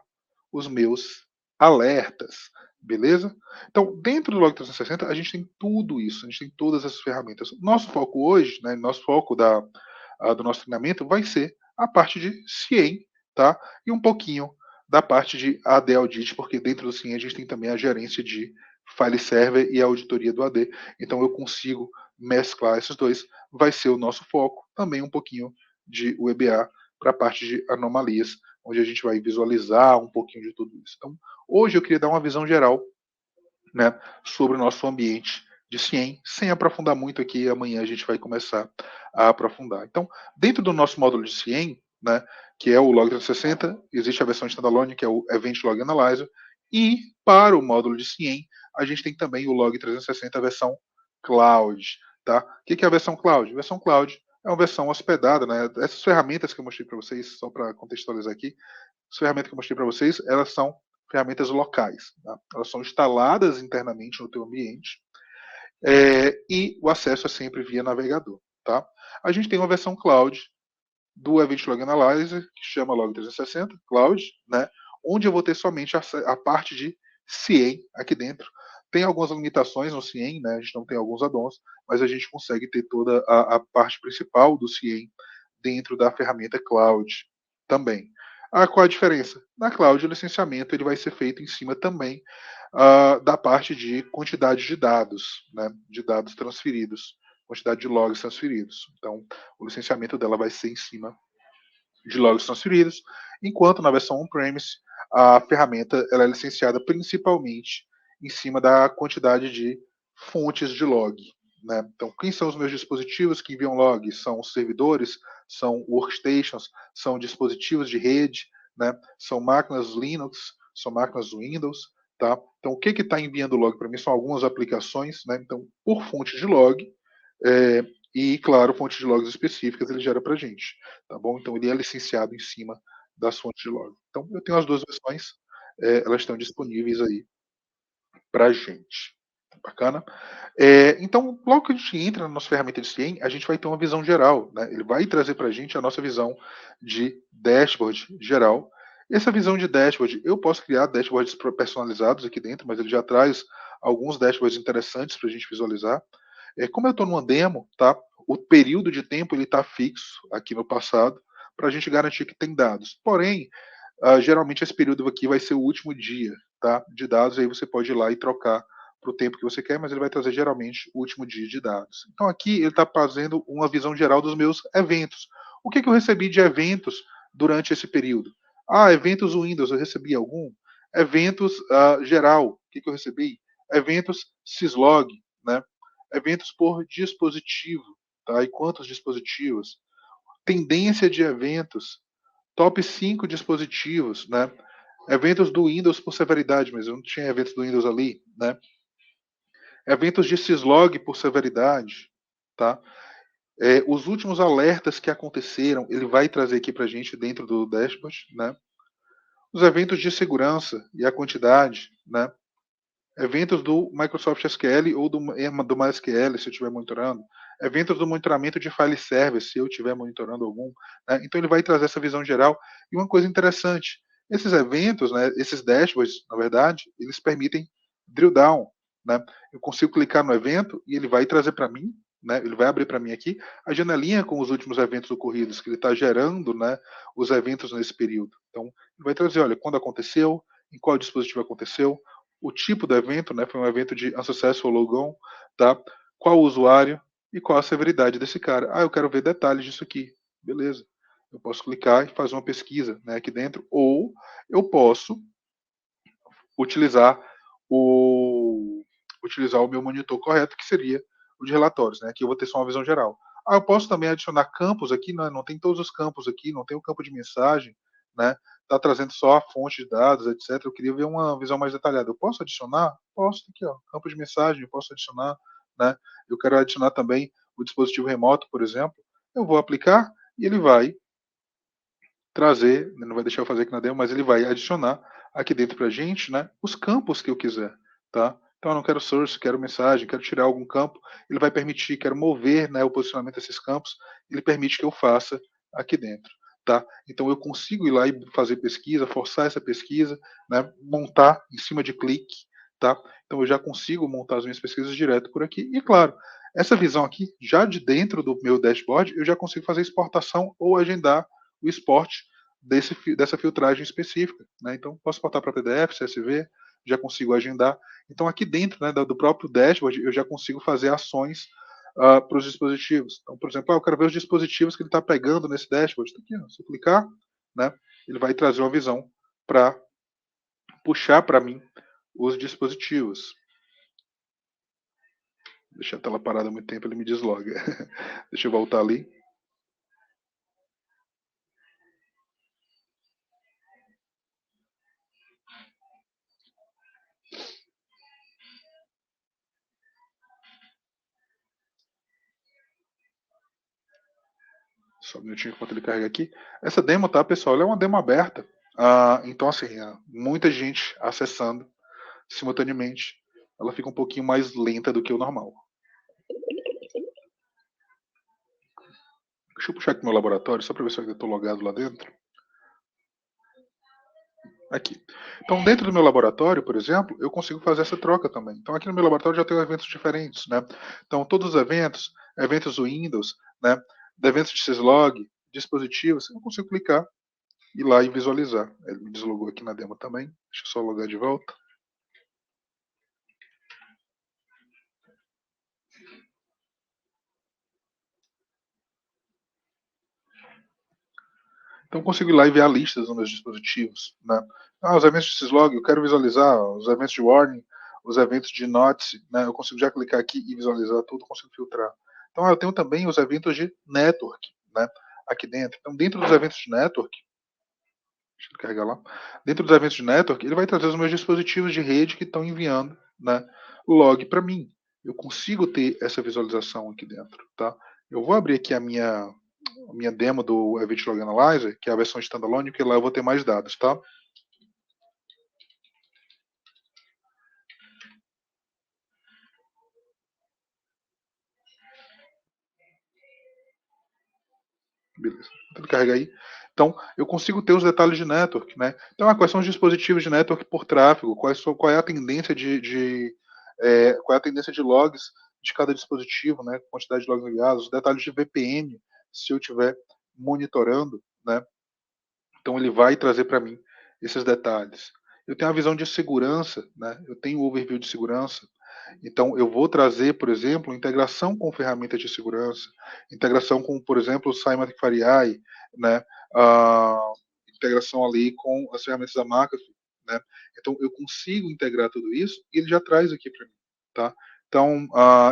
os meus alertas, beleza? Então, dentro do Log 360, a gente tem tudo isso, a gente tem todas essas ferramentas. Nosso foco hoje, né, nosso foco do nosso treinamento vai ser a parte de CIEM, tá? E um pouquinho da parte de AD Audit, porque dentro do CIEM a gente tem também a gerência de file server e a auditoria do AD. Então eu consigo mesclar esses dois. Vai ser o nosso foco, também um pouquinho de WBA para a parte de anomalias, onde a gente vai visualizar um pouquinho de tudo isso. Então, hoje eu queria dar uma visão geral, né, sobre o nosso ambiente de CIEM, sem aprofundar muito aqui. Amanhã a gente vai começar a aprofundar. Então, dentro do nosso módulo de CIEM, né, que é o Log 360, existe a versão standalone, que é o Event Log Analyzer, e para o módulo de CIEM, a gente tem também o Log 360 a versão Cloud. Tá? O que é a versão Cloud? A versão Cloud é uma versão hospedada, né? Essas ferramentas que eu mostrei para vocês, só para contextualizar aqui, as ferramentas que eu mostrei para vocês, elas são ferramentas locais. Tá? Elas são instaladas internamente no teu ambiente e o acesso é sempre via navegador. Tá? A gente tem uma versão cloud do Event Log Analyzer, que chama Log 360 Cloud, né? Onde eu vou ter somente a parte de CIEM aqui dentro. Tem algumas limitações no CIEM, né? A gente não tem alguns addons, mas a gente consegue ter toda a parte principal do CIEM dentro da ferramenta Cloud também. Qual a diferença? Na Cloud, o licenciamento ele vai ser feito em cima também da parte de quantidade de dados, né? De dados transferidos, quantidade de logs transferidos. Então, o licenciamento dela vai ser em cima de logs transferidos, enquanto na versão on-premise a ferramenta ela é licenciada principalmente em cima da quantidade de fontes de log. Né? Então, quem são os meus dispositivos que enviam log? São servidores, são workstations, são dispositivos de rede, né? São máquinas Linux, são máquinas Windows. Tá? Então, o que está enviando log para mim são algumas aplicações. Né? Então, por fonte de log, e, claro, fontes de logs específicas ele gera para a gente. Tá bom? Então, ele é licenciado em cima das fontes de log. Então, eu tenho as duas versões, elas estão disponíveis aí para a gente. Bacana? Então, logo que a gente entra na nossa ferramenta de CIEM, a gente vai ter uma visão geral. Né? Ele vai trazer para a gente a nossa visão de dashboard geral. Essa visão de dashboard, eu posso criar dashboards personalizados aqui dentro, mas ele já traz alguns dashboards interessantes para a gente visualizar. Como eu estou numa demo, tá? O período de tempo ele está fixo aqui no passado para a gente garantir que tem dados. Porém, geralmente esse período aqui vai ser o último dia, tá? De dados, aí você pode ir lá e trocar para o tempo que você quer, mas ele vai trazer geralmente o último dia de dados. Então aqui ele está fazendo uma visão geral dos meus eventos. O que eu recebi de eventos durante esse período? Eventos Windows, eu recebi algum? Eventos geral, o que eu recebi? Eventos syslog, né? Eventos por dispositivo, tá? E quantos dispositivos? Tendência de eventos, top 5 dispositivos, né? Eventos do Windows por severidade, mas eu não tinha eventos do Windows ali, né? Eventos de syslog por severidade, tá? Os últimos alertas que aconteceram, ele vai trazer aqui para a gente dentro do dashboard, né? Os eventos de segurança e a quantidade, né? Eventos do Microsoft SQL ou do MySQL, se eu estiver monitorando. Eventos do monitoramento de file server, se eu estiver monitorando algum. Né? Então, ele vai trazer essa visão geral. E uma coisa interessante, esses eventos, né, esses dashboards, na verdade, eles permitem drill down. Né? Eu consigo clicar no evento e ele vai trazer para mim, né, ele vai abrir para mim aqui a janelinha com os últimos eventos ocorridos, que ele está gerando, né, os eventos nesse período. Então, ele vai trazer, olha, quando aconteceu, em qual dispositivo aconteceu, o tipo do evento, né, foi um evento de unsuccessful logon, tá? Qual o usuário e qual a severidade desse cara. Eu quero ver detalhes disso aqui. Beleza. Eu posso clicar e fazer uma pesquisa, né, aqui dentro, ou eu posso utilizar o meu monitor correto, que seria o de relatórios, né? Aqui eu vou ter só uma visão geral. Eu posso também adicionar campos aqui, né? Não tem todos os campos aqui, não tem o campo de mensagem, né? Tá trazendo só a fonte de dados, etc. Eu queria ver uma visão mais detalhada. Eu posso adicionar? Posso, aqui, ó, campo de mensagem, eu posso adicionar, né? Eu quero adicionar também o dispositivo remoto, por exemplo. Eu vou aplicar e ele vai trazer, não vai deixar eu fazer aqui na demo, mas ele vai adicionar aqui dentro para a gente, né, os campos que eu quiser, tá? Então eu não quero source, quero mensagem, quero tirar algum campo, ele vai permitir, quero mover, né, o posicionamento desses campos, ele permite que eu faça aqui dentro, tá? Então eu consigo ir lá e fazer pesquisa, forçar essa pesquisa, né, montar em cima de clique, tá? Então eu já consigo montar as minhas pesquisas direto por aqui e claro, essa visão aqui, já de dentro do meu dashboard, eu já consigo fazer exportação ou agendar o esporte dessa filtragem específica. Né? Então, posso exportar para PDF, CSV, já consigo agendar. Então, aqui dentro, né, do próprio dashboard, eu já consigo fazer ações para os dispositivos. Então, por exemplo, eu quero ver os dispositivos que ele está pegando nesse dashboard. Tá aqui, ó. Se eu clicar, né, ele vai trazer uma visão para puxar para mim os dispositivos. Deixa a tela parada há muito tempo, ele me desloga. Deixa eu voltar ali. Só um minutinho enquanto ele carrega aqui. Essa demo, tá, pessoal? Ela é uma demo aberta. Então, assim, muita gente acessando simultaneamente. Ela fica um pouquinho mais lenta do que o normal. Deixa eu puxar aqui meu laboratório, só para ver se eu estou logado lá dentro. Aqui. Então, dentro do meu laboratório, por exemplo, eu consigo fazer essa troca também. Então, aqui no meu laboratório já tenho eventos diferentes, né? Então, todos os eventos do Windows, né? Eventos de syslog, dispositivos, eu consigo clicar, ir lá e visualizar. Ele me deslogou aqui na demo também. Deixa eu só logar de volta. Então eu consigo ir lá e ver a lista dos meus dispositivos. Né? Os eventos de syslog, eu quero visualizar os eventos de warning, os eventos de notice, né? Eu consigo já clicar aqui e visualizar tudo, consigo filtrar. Então eu tenho também os eventos de network, né? Aqui dentro. Então dentro dos eventos de network, deixa eu carregar lá. Dentro dos eventos de network, ele vai trazer os meus dispositivos de rede que estão enviando, né, log para mim. Eu consigo ter essa visualização aqui dentro, tá? Eu vou abrir aqui a minha demo do Event Log Analyzer, que é a versão standalone, que lá eu vou ter mais dados, tá? Beleza. Tudo carrega aí. Então, eu consigo ter os detalhes de network, né? Então, quais são os dispositivos de network por tráfego? Qual é a tendência qual é a tendência de logs de cada dispositivo, né? Quantidade de logs ligados, os detalhes de VPN, se eu estiver monitorando, né? Então, ele vai trazer para mim esses detalhes. Eu tenho a visão de segurança, né? Eu tenho o overview de segurança. Então, eu vou trazer, por exemplo, integração com ferramentas de segurança, integração com, por exemplo, o Symantec FireEye, né? Integração ali com as ferramentas da McAfee, né? Então, eu consigo integrar tudo isso e ele já traz aqui para mim, tá? Então,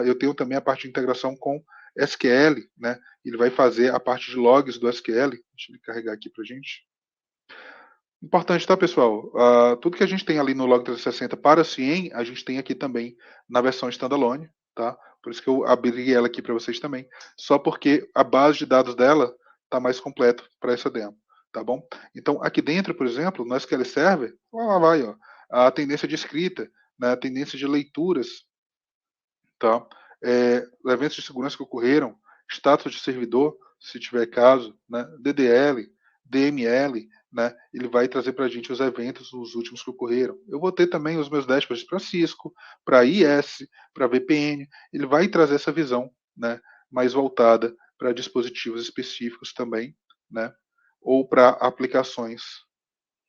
eu tenho também a parte de integração com SQL, né? Ele vai fazer a parte de logs do SQL. Deixa eu carregar aqui para gente. Importante, tá, pessoal? Tudo que a gente tem ali no Log 360 para a CIEM, a gente tem aqui também na versão standalone, tá? Por isso que eu abri ela aqui para vocês também. Só porque a base de dados dela está mais completa para essa demo, tá bom? Então, aqui dentro, por exemplo, no SQL Server, lá vai, ó, a tendência de escrita, né, a tendência de leituras, tá? Eventos de segurança que ocorreram, status de servidor, se tiver caso, né? DDL, DML, né? Ele vai trazer para a gente os eventos, os últimos que ocorreram. Eu vou ter também os meus dashboards para Cisco, para IS, para VPN. Ele vai trazer essa visão, né? Mais voltada para dispositivos específicos também, né? Ou para aplicações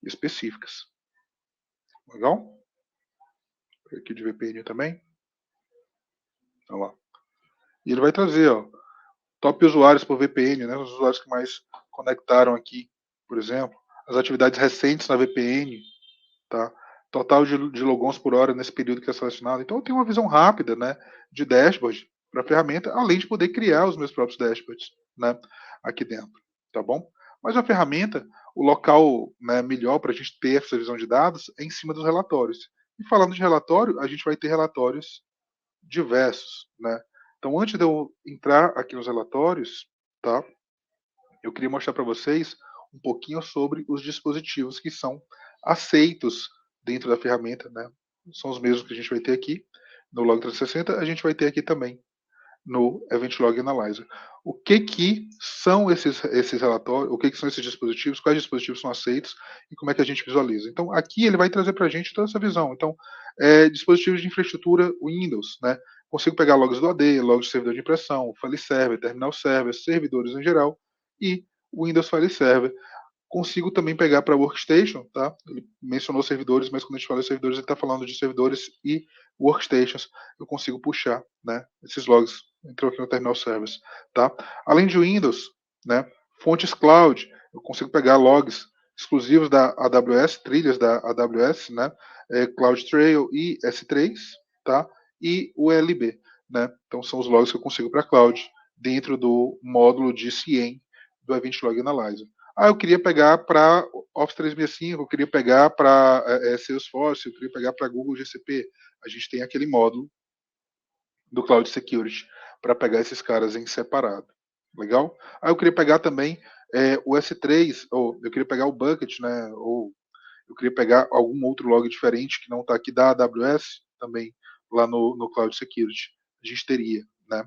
específicas. Legal? Aqui de VPN também. Olha lá. E ele vai trazer, ó, top usuários por VPN, né? Os usuários que mais conectaram aqui, por exemplo. As atividades recentes na VPN, tá? Total de logons por hora nesse período que é selecionado. Então eu tenho uma visão rápida, né, de dashboard para a ferramenta, além de poder criar os meus próprios dashboards, né, aqui dentro, tá bom? Mas a ferramenta, o local, né, melhor para a gente ter essa visão de dados é em cima dos relatórios. E falando de relatório, a gente vai ter relatórios diversos, né? Então antes de eu entrar aqui nos relatórios, tá? Eu queria mostrar para vocês um pouquinho sobre os dispositivos que são aceitos dentro da ferramenta, né? São os mesmos que a gente vai ter aqui no Log 360, a gente vai ter aqui também no Event Log Analyzer. O que são esses relatórios, o que são esses dispositivos, quais dispositivos são aceitos e como é que a gente visualiza. Então, aqui ele vai trazer para a gente toda essa visão. Então, dispositivos de infraestrutura Windows, né? Consigo pegar logs do AD, logs de servidor de impressão, file server, terminal server, servidores em geral e Windows File Server. Consigo também pegar para Workstation, tá? Ele mencionou servidores, mas quando a gente fala de servidores, ele está falando de servidores e workstations. Eu consigo puxar, né, esses logs. Entrou aqui no Terminal Service, tá? Além de Windows, né, fontes cloud, eu consigo pegar logs exclusivos da AWS, trilhas da AWS, né, CloudTrail e S3, tá? E o ELB, né? Então são os logs que eu consigo para cloud dentro do módulo de CIEM do Event Log Analyzer. Eu queria pegar para Office 365, eu queria pegar para Salesforce, eu queria pegar para Google GCP. A gente tem aquele módulo do Cloud Security para pegar esses caras em separado. Legal? Eu queria pegar também o S3, ou eu queria pegar o Bucket, né? Ou eu queria pegar algum outro log diferente que não está aqui da AWS também lá no Cloud Security. A gente teria, né?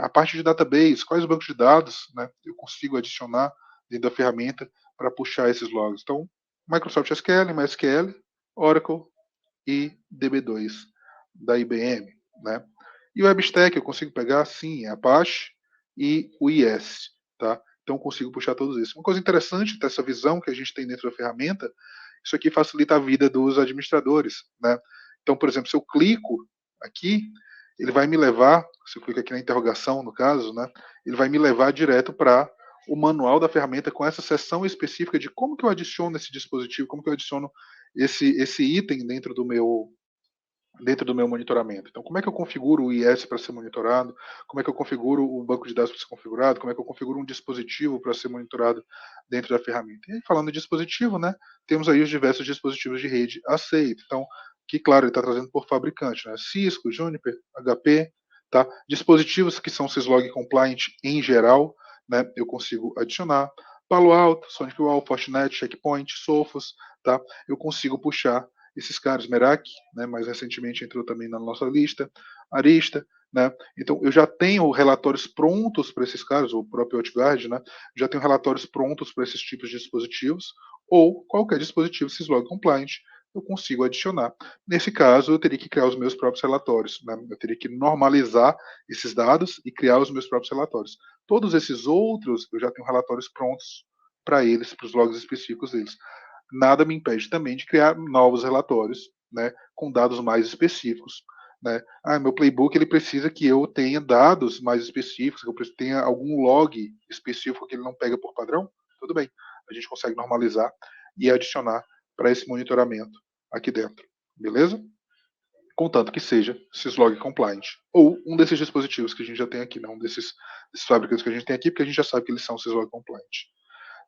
A parte de database, quais bancos de dados, né, eu consigo adicionar dentro da ferramenta para puxar esses logs. Então, Microsoft SQL, MySQL, Oracle e DB2 da IBM, né? E o WebStack eu consigo pegar, sim, Apache e o IS, tá? Então eu consigo puxar todos esses. Uma coisa interessante dessa visão que a gente tem dentro da ferramenta, isso aqui facilita a vida dos administradores, né? Então, por exemplo, se eu clico aqui, ele vai me levar, se eu clico aqui na interrogação, no caso, né? Ele vai me levar direto para o manual da ferramenta com essa seção específica de como que eu adiciono esse dispositivo, como que eu adiciono esse item dentro do meu monitoramento. Então, como é que eu configuro o IS para ser monitorado? Como é que eu configuro o banco de dados para ser configurado? Como é que eu configuro um dispositivo para ser monitorado dentro da ferramenta? E aí, falando de dispositivo, né, temos aí os diversos dispositivos de rede aceitos. Então, que claro, ele está trazendo por fabricante, né? Cisco, Juniper, HP, tá? Dispositivos que são syslog compliant em geral, né? Eu consigo adicionar. Palo Alto, SonicWall, Fortinet, Checkpoint, Sophos, tá? Eu consigo puxar esses caras, Merak, né, mais recentemente entrou também na nossa lista, Arista, né? Então eu já tenho relatórios prontos para esses caras, o próprio OutGuard, né? Já tenho relatórios prontos para esses tipos de dispositivos, ou qualquer dispositivo syslog compliant, eu consigo adicionar. Nesse caso, eu teria que criar os meus próprios relatórios, né? Eu teria que normalizar esses dados e criar os meus próprios relatórios. Todos esses outros, eu já tenho relatórios prontos para eles, para os logs específicos deles. Nada me impede também de criar novos relatórios, né, com dados mais específicos, né? Meu playbook ele precisa que eu tenha dados mais específicos, que eu tenha algum log específico que ele não pega por padrão. Tudo bem, a gente consegue normalizar e adicionar para esse monitoramento aqui dentro, beleza? Contanto que seja syslog compliant ou um desses dispositivos que a gente já tem aqui, não desses fabricantes que a gente tem aqui, porque a gente já sabe que eles são syslog compliant.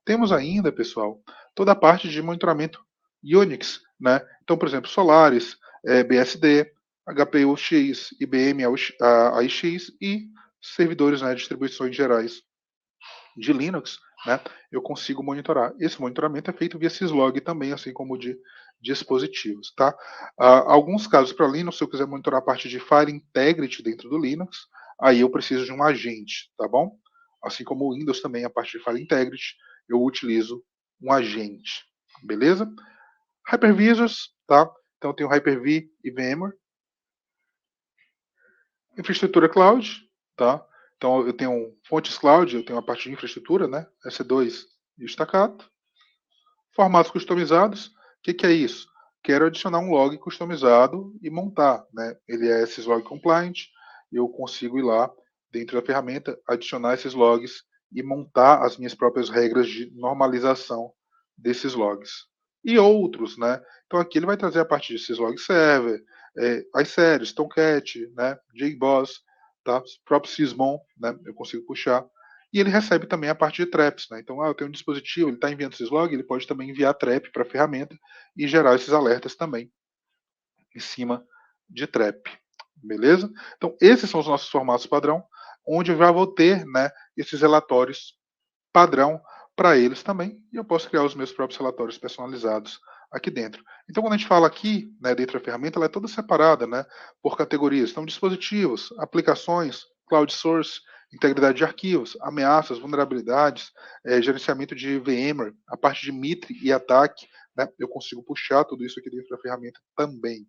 Temos ainda, pessoal, toda a parte de monitoramento Unix, né? Então, por exemplo, Solaris, BSD, HPUX, IBM AIX e servidores, né, distribuições gerais de Linux, né? Eu consigo monitorar. Esse monitoramento é feito via syslog também, assim como de dispositivos, tá? Alguns casos para Linux, se eu quiser monitorar a parte de File Integrity dentro do Linux, aí eu preciso de um agente, tá bom? Assim como o Windows também, a parte de File Integrity, eu utilizo um agente, beleza? Hypervisors, tá? Então eu tenho Hyper-V e VMware. Infraestrutura cloud, tá? Então eu tenho fontes cloud, eu tenho a parte de infraestrutura, né? S2 e Staccato. Formatos customizados, o que é isso? quero adicionar um log customizado e montar, né? Ele é syslog compliant, eu consigo ir lá dentro da ferramenta, adicionar esses logs e montar as minhas próprias regras de normalização desses logs. E outros, né? Então aqui ele vai trazer a parte de syslog server, iSeries, Tomcat, né? JBoss, tá? O próprio Sysmon, né? Eu consigo puxar. E ele recebe também a parte de traps, né? Então, eu tenho um dispositivo, ele está enviando syslog, ele pode também enviar trap para a ferramenta e gerar esses alertas também em cima de trap. Beleza? Então, esses são os nossos formatos padrão, onde eu já vou ter, né, esses relatórios padrão para eles também, e eu posso criar os meus próprios relatórios personalizados aqui dentro. Então, quando a gente fala aqui, né, dentro da ferramenta, ela é toda separada, né, por categorias. Então, dispositivos, aplicações, cloud source, integridade de arquivos, ameaças, vulnerabilidades, gerenciamento de VMware, a parte de MITRE e ataque, né, eu consigo puxar tudo isso aqui dentro da ferramenta também.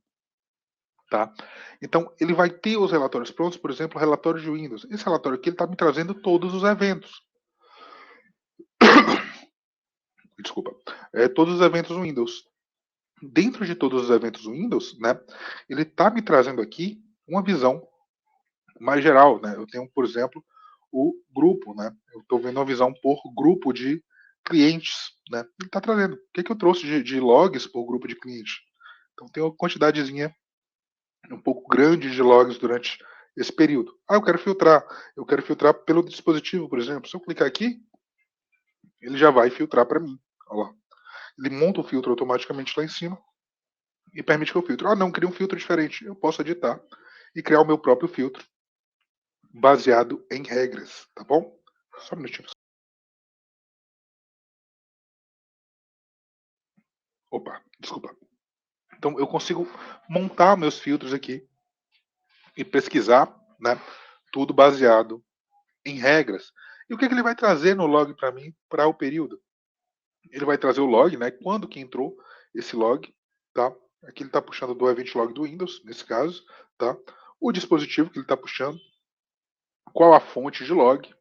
Tá? Então, ele vai ter os relatórios prontos, por exemplo, o relatório de Windows. Esse relatório aqui está me trazendo todos os eventos. Desculpa. Todos os eventos Windows. Dentro de todos os eventos Windows, né, ele está me trazendo aqui uma visão mais geral. Né? Eu tenho, por exemplo, o grupo. Né? Eu estou vendo uma visão por grupo de clientes. Né? Ele está trazendo. O que eu trouxe de logs por grupo de clientes? Então, tem uma quantidadezinha um pouco grande de logs durante esse período. Eu quero filtrar. Eu quero filtrar pelo dispositivo, por exemplo. Se eu clicar aqui, ele já vai filtrar para mim. Olha lá. Ele monta o filtro automaticamente lá em cima e permite que eu filtre. Não, cria um filtro diferente. Eu posso editar e criar o meu próprio filtro baseado em regras, tá bom? Só um minutinho. Opa, desculpa. Então eu consigo montar meus filtros aqui e pesquisar, né? Tudo baseado em regras. E o que ele vai trazer no log para mim para o período? Ele vai trazer o log, né? Quando que entrou esse log, tá? Aqui ele está puxando do event log do Windows, nesse caso, tá? O dispositivo que ele está puxando, qual a fonte de log,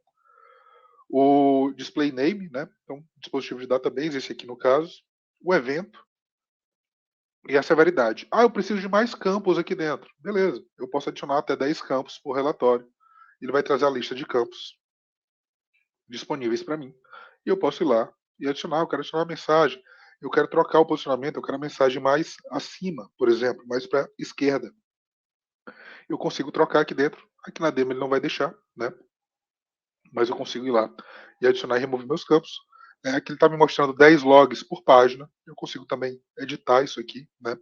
o display name, né? Então, dispositivo de database, esse aqui no caso, o evento e a severidade. Eu preciso de mais campos aqui dentro. Beleza, eu posso adicionar até 10 campos por relatório. Ele vai trazer a lista de campos disponíveis para mim. E eu posso ir lá e adicionar. Eu quero adicionar uma mensagem. Eu quero trocar o posicionamento. Eu quero a mensagem mais acima, por exemplo, mais para a esquerda. Eu consigo trocar aqui dentro. Aqui na demo ele não vai deixar, né? Mas eu consigo ir lá e adicionar e remover meus campos. Aqui ele está me mostrando 10 logs por página. Eu consigo também editar isso aqui, né?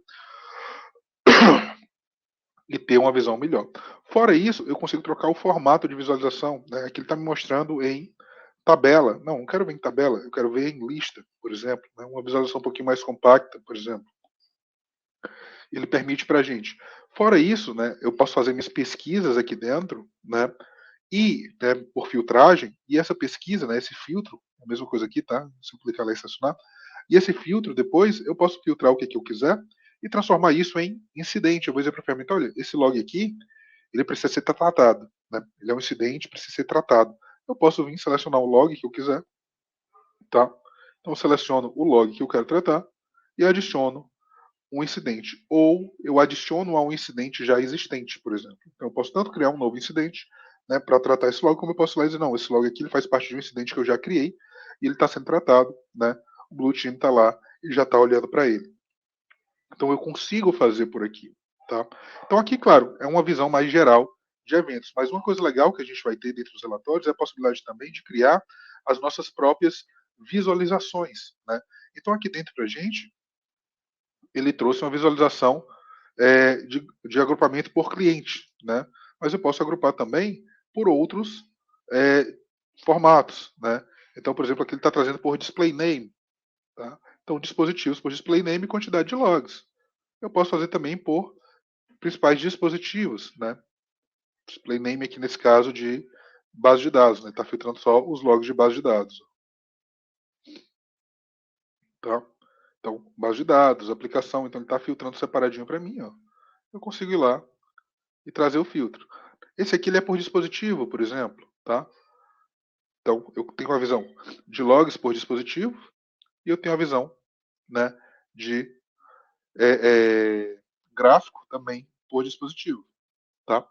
E ter uma visão melhor. Fora isso, eu consigo trocar o formato de visualização. Né? Aqui ele está me mostrando em tabela. Não quero ver em tabela, eu quero ver em lista, por exemplo. Né? Uma visualização um pouquinho mais compacta, por exemplo. Ele permite para a gente. Fora isso, né, eu posso fazer minhas pesquisas aqui dentro, né, e né, por filtragem, e essa pesquisa, né, esse filtro, a mesma coisa aqui, tá? Se eu clicar lá e estacionar, e esse filtro, depois, eu posso filtrar o que eu quiser e transformar isso em incidente. Eu vou dizer para a ferramenta, olha, esse log aqui, ele precisa ser tratado. Né? Ele é um incidente, precisa ser tratado. Eu posso vir selecionar o log que eu quiser, tá? Então, eu seleciono o log que eu quero tratar e adiciono um incidente. Ou eu adiciono a um incidente já existente, por exemplo. Então, eu posso tanto criar um novo incidente, né, para tratar esse log, como eu posso lá dizer, não, esse log aqui ele faz parte de um incidente que eu já criei e ele está sendo tratado, né? O Blue Team está lá e já está olhando para ele. Então eu consigo fazer por aqui, tá? Então aqui, claro, é uma visão mais geral de eventos, mas uma coisa legal que a gente vai ter dentro dos relatórios é a possibilidade também de criar as nossas próprias visualizações, né? Então aqui dentro para a gente, ele trouxe uma visualização de agrupamento por cliente, né? Mas eu posso agrupar também por outros é, formatos, né? Então, por exemplo, aqui ele está trazendo por display name, tá? Então, dispositivos por display name e quantidade de logs. Eu posso fazer também por principais dispositivos, né? Display name aqui nesse caso de base de dados, né? Está filtrando só os logs de base de dados, tá? Então, base de dados, aplicação, então ele está filtrando separadinho para mim, ó. Eu consigo ir lá e trazer o filtro. Esse aqui ele é por dispositivo, por exemplo, tá? Então, eu tenho uma visão de logs por dispositivo e eu tenho a visão, né, de gráfico também por dispositivo, tá?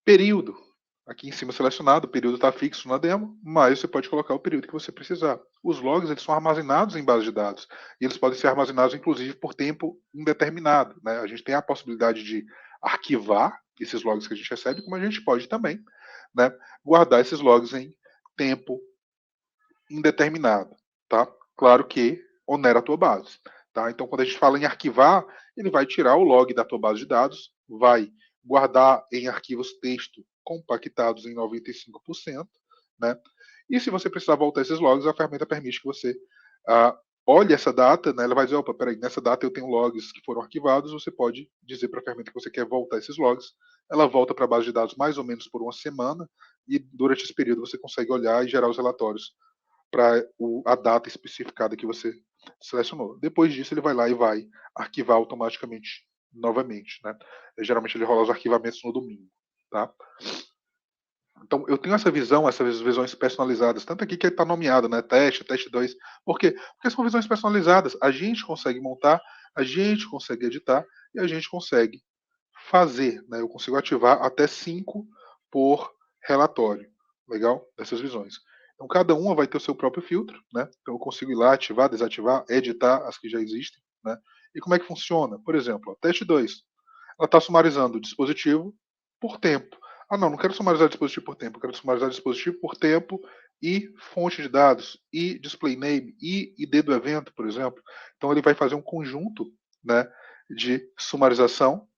Período. Aqui em cima selecionado, o período está fixo na demo, mas você pode colocar o período que você precisar. Os logs eles são armazenados em base de dados e eles podem ser armazenados inclusive por tempo indeterminado, né? A gente tem a possibilidade de arquivar esses logs que a gente recebe, como a gente pode também, né, guardar esses logs em tempo indeterminado, tá? Claro que onera a tua base, tá? Então, quando a gente fala em arquivar, ele vai tirar o log da tua base de dados, vai guardar em arquivos texto compactados em 95%, né? E se você precisar voltar esses logs, a ferramenta permite que você olhe essa data, né? Ela vai dizer, opa, peraí, nessa data eu tenho logs que foram arquivados, você pode dizer para a ferramenta que você quer voltar esses logs, ela volta para a base de dados mais ou menos por uma semana, e durante esse período você consegue olhar e gerar os relatórios para a data especificada que você selecionou. Depois disso, ele vai lá e vai arquivar automaticamente novamente, né? Geralmente ele rola os arquivamentos no domingo, tá? Então, eu tenho essa visão, essas visões personalizadas, tanto aqui que está nomeado, né? Teste 2. Por quê? Porque são visões personalizadas. A gente consegue montar, a gente consegue editar e a gente consegue fazer, né? Eu consigo ativar até 5 por relatório. Legal? Dessas visões. Então, cada uma vai ter o seu próprio filtro, né? Então, eu consigo ir lá, ativar, desativar, editar as que já existem, né? E como é que funciona? Por exemplo, teste 2. Ela está sumarizando o dispositivo por tempo. Ah, não quero sumarizar o dispositivo por tempo, eu quero sumarizar o dispositivo por tempo e fonte de dados, e display name, e ID do evento, por exemplo. Então, ele vai fazer um conjunto, né, de sumarização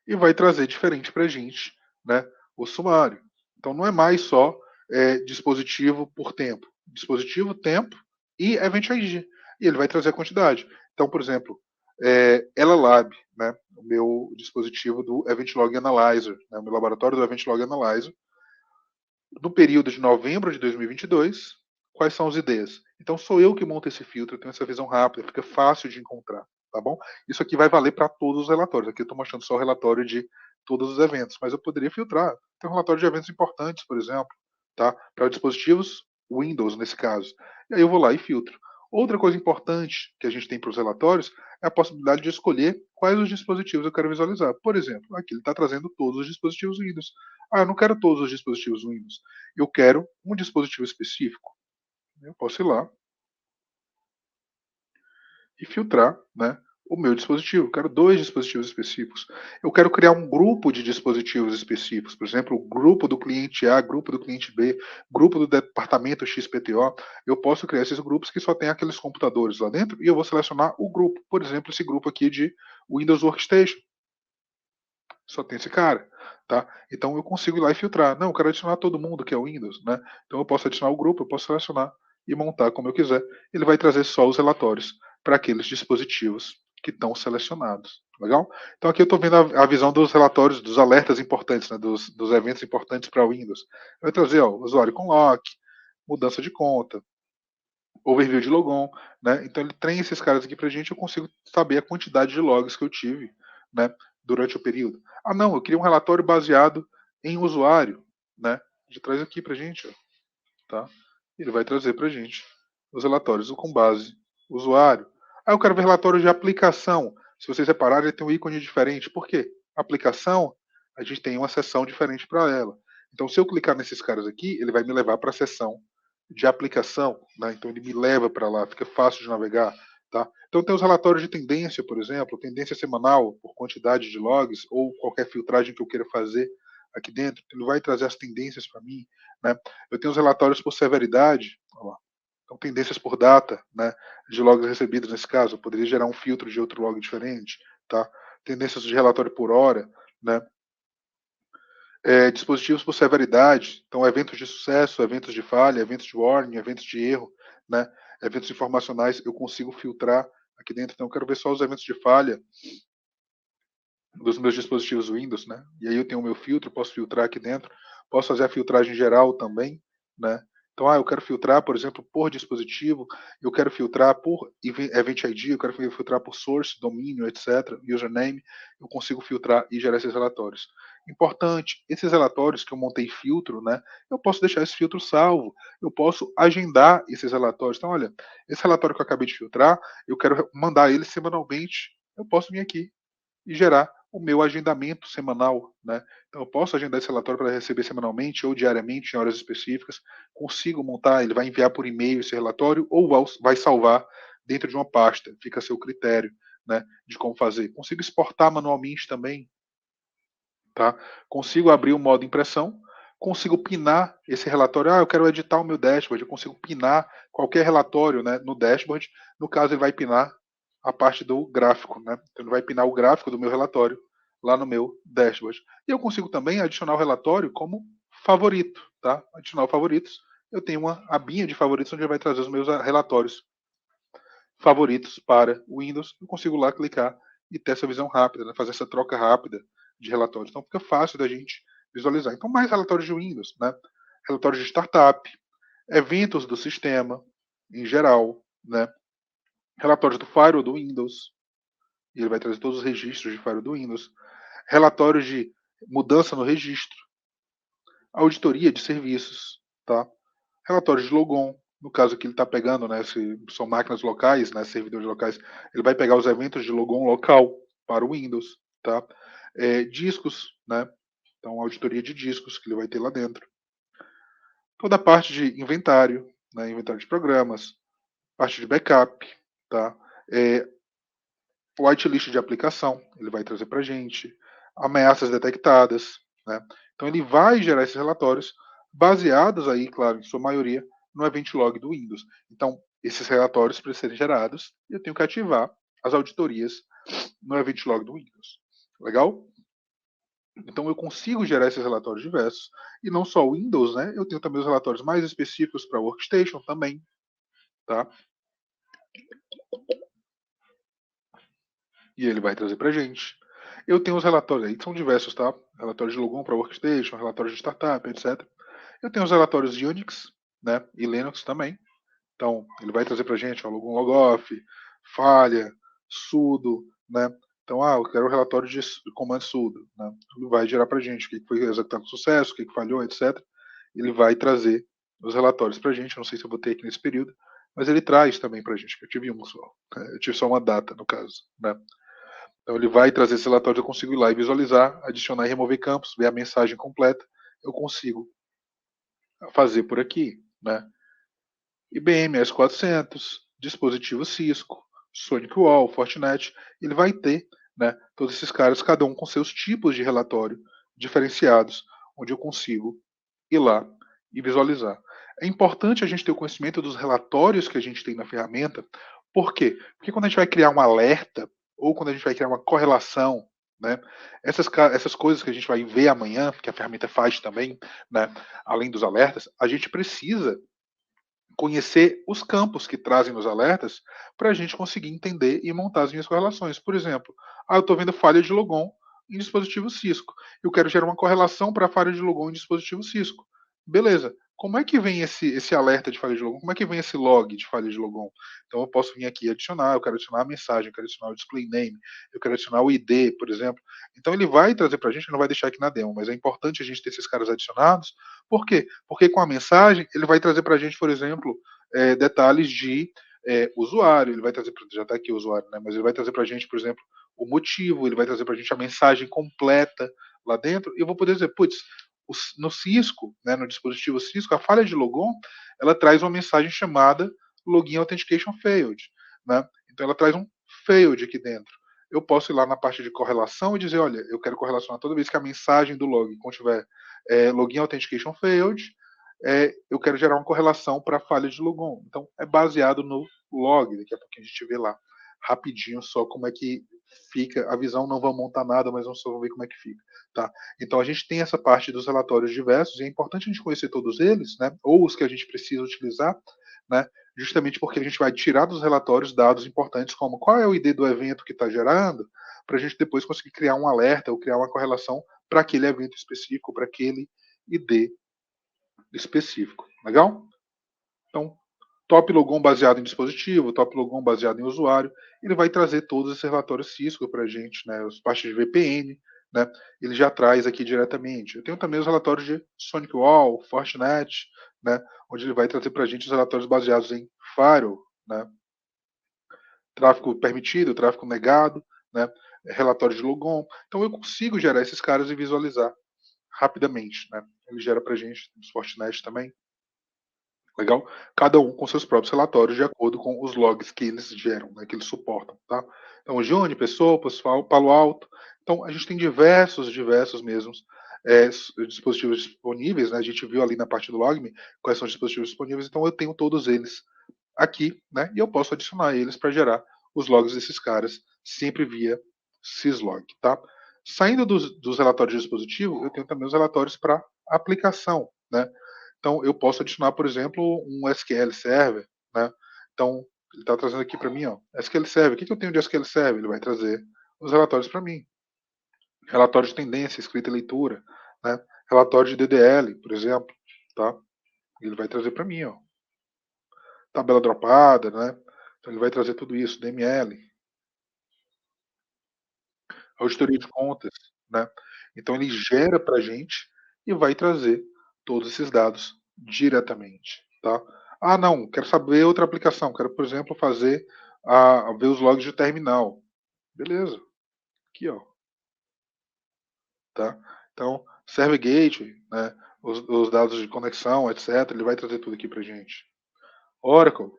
e vai trazer diferente para a gente, né, o sumário. Então não é mais só dispositivo por tempo. Dispositivo, tempo e Event ID. E ele vai trazer a quantidade. Então, por exemplo, Ela Lab, né, o meu dispositivo do Event Log Analyzer, né, o meu laboratório do Event Log Analyzer, no período de novembro de 2022, quais são as ideias? Então sou eu que monto esse filtro, eu tenho essa visão rápida, fica fácil de encontrar, tá bom? Isso aqui vai valer para todos os relatórios. Aqui eu estou mostrando só o relatório de todos os eventos, mas eu poderia filtrar. Tem um relatório de eventos importantes, por exemplo, tá? Para dispositivos Windows, nesse caso. E aí eu vou lá e filtro. Outra coisa importante que a gente tem para os relatórios é a possibilidade de escolher quais os dispositivos eu quero visualizar. Por exemplo, aqui ele está trazendo todos os dispositivos Windows. Ah, eu não quero todos os dispositivos Windows. Eu quero um dispositivo específico. Eu posso ir lá e filtrar, né, o meu dispositivo. Eu quero 2 dispositivos específicos. Eu quero criar um grupo de dispositivos específicos. Por exemplo, o grupo do cliente A, grupo do cliente B, grupo do departamento XPTO. Eu posso criar esses grupos que só tem aqueles computadores lá dentro e eu vou selecionar o grupo. Por exemplo, esse grupo aqui de Windows Workstation. Só tem esse cara, tá? Então eu consigo ir lá e filtrar. Não, eu quero adicionar todo mundo que é o Windows, né? Então eu posso adicionar o grupo, eu posso selecionar e montar como eu quiser. Ele vai trazer só os relatórios para aqueles dispositivos que estão selecionados. Legal? Então aqui eu estou vendo a visão dos relatórios, dos alertas importantes, né? dos eventos importantes para o Windows. Vai trazer ó, usuário com lock, mudança de conta, overview de logon, né? Então ele tem esses caras aqui para a gente, eu consigo saber a quantidade de logs que eu tive, né? Durante o período. Ah, não, eu queria um relatório baseado em usuário, né? Ele traz aqui para a gente, ó, tá? Ele vai trazer para a gente os relatórios com base usuário. Ah, eu quero ver relatório de aplicação. Se vocês repararem, ele tem um ícone diferente. Por quê? Aplicação, a gente tem uma seção diferente para ela. Então, se eu clicar nesses caras aqui, ele vai me levar para a seção de aplicação, né? Então ele me leva para lá, fica fácil de navegar, tá? Então tem os relatórios de tendência, por exemplo, tendência semanal por quantidade de logs ou qualquer filtragem que eu queira fazer aqui dentro, ele vai trazer as tendências para mim, né? Eu tenho os relatórios por severidade, ó lá. Então tendências por data, né? De logs recebidos nesse caso, eu poderia gerar um filtro de outro log diferente, tá? Tendências de relatório por hora, né? Dispositivos por severidade, então eventos de sucesso, eventos de falha, eventos de warning, eventos de erro, né? Eventos informacionais, eu consigo filtrar aqui dentro, então eu quero ver só os eventos de falha dos meus dispositivos Windows, né? E aí eu tenho o meu filtro, posso filtrar aqui dentro, posso fazer a filtragem geral também, né? Então, eu quero filtrar, por exemplo, por dispositivo, eu quero filtrar por Event ID, eu quero filtrar por source, domínio, etc., username, eu consigo filtrar e gerar esses relatórios. Importante, esses relatórios que eu montei filtro, né, eu posso deixar esse filtro salvo, eu posso agendar esses relatórios. Então, olha, esse relatório que eu acabei de filtrar, eu quero mandar ele semanalmente. Eu posso vir aqui e gerar o meu agendamento semanal, né? Então eu posso agendar esse relatório para receber semanalmente ou diariamente em horas específicas, consigo montar, ele vai enviar por e-mail esse relatório ou vai salvar dentro de uma pasta, fica a seu critério, né, de como fazer. Consigo exportar manualmente também, tá? Consigo abrir o modo impressão, consigo pinar esse relatório. Eu quero editar o meu dashboard, eu consigo pinar qualquer relatório, né, no dashboard. No caso, ele vai pinar a parte do gráfico, né? Então, ele vai pinar o gráfico do meu relatório lá no meu dashboard. E eu consigo também adicionar o relatório como favorito, tá? Adicionar favoritos. Eu tenho uma abinha de favoritos onde ele vai trazer os meus relatórios favoritos para o Windows. Eu consigo lá clicar e ter essa visão rápida, né? Fazer essa troca rápida de relatórios. Então fica fácil da gente visualizar. Então, mais relatórios de Windows, né? Relatórios de startup, eventos do sistema em geral, né? Relatórios do firewall do Windows, e ele vai trazer todos os registros de firewall do Windows. Relatórios de mudança no registro, auditoria de serviços, tá? Relatórios de logon, no caso que ele está pegando, né, se são máquinas locais, né, servidores locais, ele vai pegar os eventos de logon local para o Windows, tá? Discos, né? Então, auditoria de discos que ele vai ter lá dentro. Toda a parte de inventário, né, inventário de programas, parte de backup, tá? Whitelist de aplicação, ele vai trazer para a gente. Ameaças detectadas, né? Então, ele vai gerar esses relatórios baseados aí, claro, em sua maioria, no event log do Windows. Então, esses relatórios, para serem gerados, eu tenho que ativar as auditorias no event log do Windows. Legal? Então, eu consigo gerar esses relatórios diversos. E não só o Windows, né? Eu tenho também os relatórios mais específicos para Workstation também, tá? E ele vai trazer para a gente. Eu tenho os relatórios aí, que são diversos, tá? Relatórios de logon para Workstation, relatórios de startup, etc. Eu tenho os relatórios de Unix, né? E Linux também. Então, ele vai trazer para a gente logon logoff, falha, sudo, né? Então, eu quero o relatório de comando sudo, né? Ele vai gerar para a gente o que foi executado com sucesso, o que falhou, etc. Ele vai trazer os relatórios para a gente. Não sei se eu vou ter aqui nesse período, mas ele traz também para a gente, que eu tive um só. Eu tive só uma data, no caso, né? Então ele vai trazer esse relatório, eu consigo ir lá e visualizar, adicionar e remover campos, ver a mensagem completa, eu consigo fazer por aqui, né? IBM S400, dispositivo Cisco, Sonic Wall, Fortinet, ele vai ter, né, todos esses caras, cada um com seus tipos de relatório diferenciados, onde eu consigo ir lá e visualizar. É importante a gente ter o conhecimento dos relatórios que a gente tem na ferramenta. Por quê? Porque quando a gente vai criar um alerta ou quando a gente vai criar uma correlação, né, essas coisas que a gente vai ver amanhã, que a ferramenta faz também, né, além dos alertas, a gente precisa conhecer os campos que trazem nos alertas para a gente conseguir entender e montar as minhas correlações. Por exemplo, eu estou vendo falha de logon em dispositivo Cisco. Eu quero gerar uma correlação para a falha de logon em dispositivo Cisco. Beleza. Como é que vem esse alerta de falha de logon? Como é que vem esse log de falha de logon? Então eu posso vir aqui e adicionar, eu quero adicionar a mensagem, eu quero adicionar o display name, eu quero adicionar o ID, por exemplo. Então ele vai trazer para a gente, não vai deixar aqui na demo, mas é importante a gente ter esses caras adicionados. Por quê? Porque com a mensagem ele vai trazer para a gente, por exemplo, detalhes de usuário, ele vai trazer, já está aqui o usuário, né? Mas ele vai trazer para a gente, por exemplo, o motivo, ele vai trazer para a gente a mensagem completa lá dentro, e eu vou poder dizer, putz, no Cisco, né, no dispositivo Cisco, a falha de logon, ela traz uma mensagem chamada Login Authentication Failed, né? Então ela traz um failed aqui dentro. Eu posso ir lá na parte de correlação e dizer, olha, eu quero correlacionar toda vez que a mensagem do login contiver Login Authentication Failed, eu quero gerar uma correlação para a falha de logon. Então é baseado no log, daqui a pouquinho a gente vê lá rapidinho só como é que fica a visão, não vamos montar nada, mas vamos só ver como é que fica, tá? Então a gente tem essa parte dos relatórios diversos e é importante a gente conhecer todos eles, né? Ou os que a gente precisa utilizar, né? Justamente porque a gente vai tirar dos relatórios dados importantes como qual é o ID do evento que está gerando, para a gente depois conseguir criar um alerta ou criar uma correlação para aquele evento específico, para aquele ID específico. Legal? Então, top logon baseado em dispositivo, top logon baseado em usuário, ele vai trazer todos esses relatórios Cisco para a gente, né? As partes de VPN, né, ele já traz aqui diretamente. Eu tenho também os relatórios de SonicWall, Fortinet, né, onde ele vai trazer para a gente os relatórios baseados em Firewall, né, tráfego permitido, tráfego negado, né, relatório de logon. Então eu consigo gerar esses caras e visualizar rapidamente, né? Ele gera para a gente nos Fortinet também. Legal? Cada um com seus próprios relatórios de acordo com os logs que eles geram, né, que eles suportam, tá? Então, o Juniper, Sopas, Palo Alto. Então, a gente tem diversos mesmos dispositivos disponíveis, né? A gente viu ali na parte do logme quais são os dispositivos disponíveis, então eu tenho todos eles aqui, né? E eu posso adicionar eles para gerar os logs desses caras, sempre via syslog, tá? Saindo dos relatórios de dispositivo, eu tenho também os relatórios para aplicação, né? Então, eu posso adicionar, por exemplo, um SQL Server, né? Então, ele está trazendo aqui para mim, ó, SQL Server. O que eu tenho de SQL Server? Ele vai trazer os relatórios para mim. Relatório de tendência, escrita e leitura, né? Relatório de DDL, por exemplo, tá? Ele vai trazer para mim, ó. Tabela dropada, né? Então, ele vai trazer tudo isso, DML, auditoria de contas, né? Então, ele gera para a gente e vai trazer todos esses dados diretamente, tá? Ah, não, quero saber outra aplicação, quero, por exemplo, fazer ver os logs de terminal. Beleza, aqui, ó, tá? Então, server gateway, né? Os dados de conexão, etc. Ele vai trazer tudo aqui para gente. Oracle,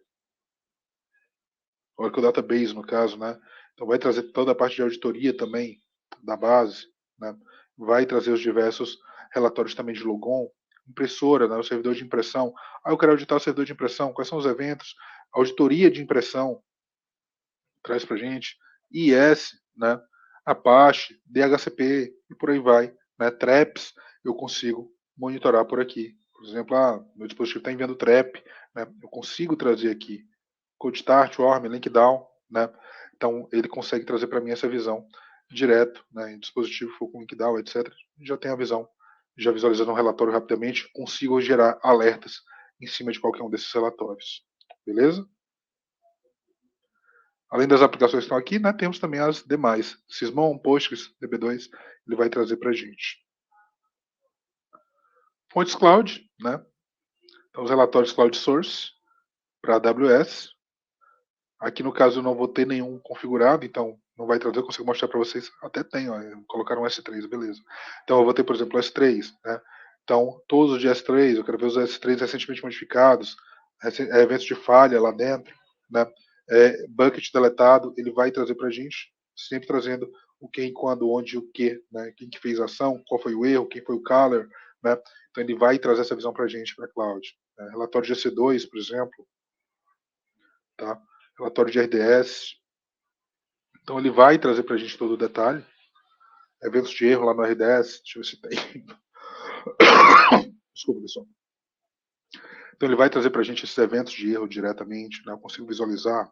Oracle Database, no caso, né? Então, vai trazer toda a parte de auditoria também da base, né? Vai trazer os diversos relatórios também de logon, impressora, né? O servidor de impressão. Ah, eu quero auditar o servidor de impressão. Quais são os eventos? Auditoria de impressão traz para gente. IS, né? Apache, DHCP e por aí vai, né? Traps, eu consigo monitorar por aqui. Por exemplo, meu dispositivo está enviando trap, né? Eu consigo trazer aqui Cold Start, Worm, Linkdown, né? Então ele consegue trazer para mim essa visão direto, né? Em dispositivo for com Linkdown, etc. Já tem a visão, já visualizando um relatório rapidamente, consigo gerar alertas em cima de qualquer um desses relatórios. Beleza? Além das aplicações que estão aqui, né, temos também as demais. Sysmon, Postgres, DB2, ele vai trazer para a gente. Fontes Cloud, né? Então, os relatórios Cloud Source para AWS. Aqui no caso eu não vou ter nenhum configurado, então não vai trazer, eu consigo mostrar para vocês. Até tem, ó, colocaram um S3, beleza. Então eu vou ter, por exemplo, o S3, né? Então, todos os de S3, eu quero ver os S3 recentemente modificados, eventos de falha lá dentro, né? Bucket deletado, ele vai trazer para a gente, sempre trazendo o quem, quando, onde, o que, né? Quem que fez a ação, qual foi o erro, quem foi o caller, né? Então ele vai trazer essa visão para a gente, para a cloud. Relatório de EC2, por exemplo, tá? Relatório de RDS. Então ele vai trazer para a gente todo o detalhe. Eventos de erro lá no RDS, deixa eu ver se tem. Desculpa, pessoal. Então ele vai trazer para a gente esses eventos de erro diretamente, né? Eu consigo visualizar.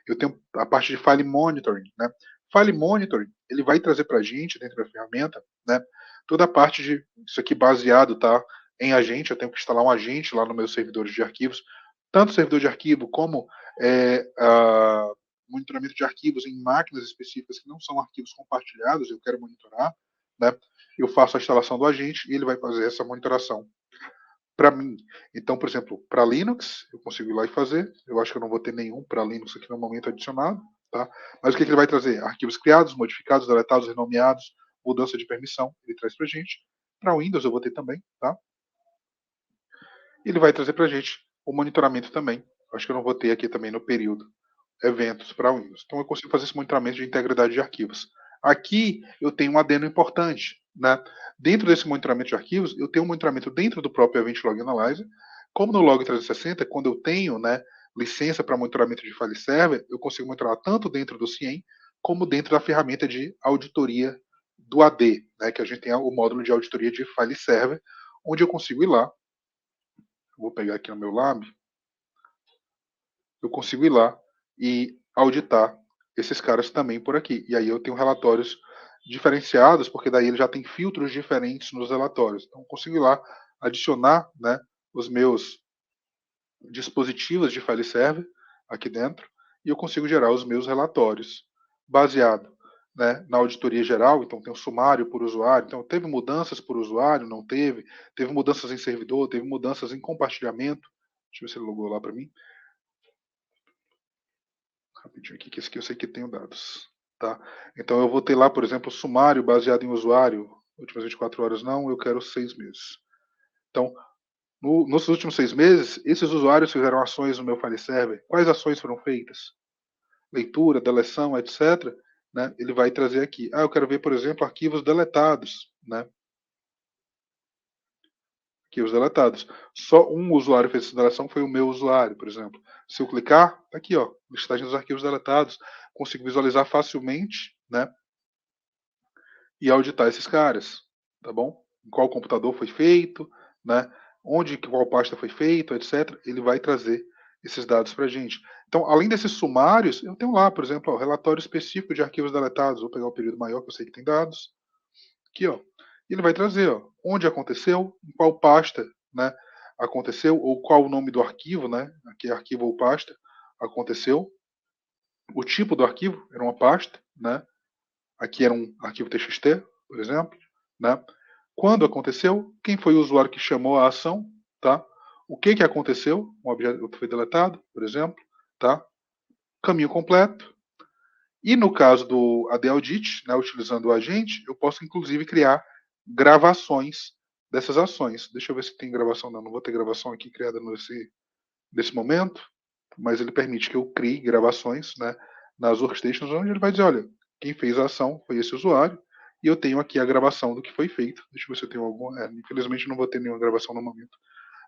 Eu tenho a parte de file monitoring, né? File monitoring, ele vai trazer para a gente dentro da ferramenta, né? Toda a parte de isso aqui baseado, tá? Em agente, eu tenho que instalar um agente lá no meu servidor de arquivos, tanto servidor de arquivo como monitoramento de arquivos em máquinas específicas que não são arquivos compartilhados, eu quero monitorar, né? Eu faço a instalação do agente e ele vai fazer essa monitoração para mim. Então, por exemplo, para Linux, eu consigo ir lá e fazer. Eu acho que eu não vou ter nenhum para Linux aqui no momento adicionado, tá? Mas o que ele vai trazer? Arquivos criados, modificados, deletados, renomeados, mudança de permissão, ele traz para a gente. Para Windows eu vou ter também, tá? Ele vai trazer para a gente o monitoramento também. Acho que eu não vou ter aqui também no período eventos para Windows. Então eu consigo fazer esse monitoramento de integridade de arquivos. Aqui eu tenho um adendo importante, né? Dentro desse monitoramento de arquivos, eu tenho um monitoramento dentro do próprio Event Log Analyzer, como no Log 360, quando eu tenho, né, licença para monitoramento de file server, eu consigo monitorar tanto dentro do CIEM como dentro da ferramenta de auditoria do AD, né, que a gente tem o módulo de auditoria de file server, onde eu consigo ir lá. Vou pegar aqui no meu lab. Eu consigo ir lá e auditar esses caras também por aqui. E aí eu tenho relatórios diferenciados, porque daí ele já tem filtros diferentes nos relatórios. Então eu consigo ir lá adicionar, né, os meus dispositivos de file server aqui dentro e eu consigo gerar os meus relatórios baseado né, na auditoria geral, então tem um sumário por usuário, então teve mudanças por usuário, não teve, teve mudanças em servidor, teve mudanças em compartilhamento, deixa eu ver se ele logou lá para mim, rapidinho aqui, que esse aqui eu sei que tem dados, tá? Então eu vou ter lá, por exemplo, o sumário baseado em usuário, últimas 24 horas não, eu quero 6 meses. Então, nos últimos 6 meses, esses usuários fizeram ações no meu file server. Quais ações foram feitas? Leitura, deleção, etc. Né? Ele vai trazer aqui. Eu quero ver, por exemplo, arquivos deletados. Né? Arquivos deletados. Só um usuário fez essa deleção, foi o meu usuário, por exemplo. Se eu clicar, tá aqui, ó, listagem dos arquivos deletados. Consigo visualizar facilmente, né? E auditar esses caras, tá bom? Em qual computador foi feito, né? Onde, qual pasta foi feito, etc. Ele vai trazer esses dados para a gente. Então, além desses sumários, eu tenho lá, por exemplo, o relatório específico de arquivos deletados. Vou pegar o período maior, que eu sei que tem dados. Aqui, ó. E ele vai trazer, ó, onde aconteceu, em qual pasta, né, aconteceu, ou qual o nome do arquivo, né? Aqui é arquivo ou pasta, aconteceu. O tipo do arquivo era uma pasta, né? Aqui era um arquivo TXT, por exemplo, né? Quando aconteceu, quem foi o usuário que chamou a ação, tá? O que aconteceu, um objeto foi deletado, por exemplo, tá? Caminho completo. E no caso do AD Audit, né, utilizando o agente, eu posso inclusive criar gravações dessas ações. Deixa eu ver se tem gravação. Não vou ter gravação aqui criada nesse momento, mas ele permite que eu crie gravações, né, nas workstations, onde ele vai dizer, olha, quem fez a ação foi esse usuário, e eu tenho aqui a gravação do que foi feito. Deixa eu ver se eu tenho alguma. Infelizmente não vou ter nenhuma gravação no momento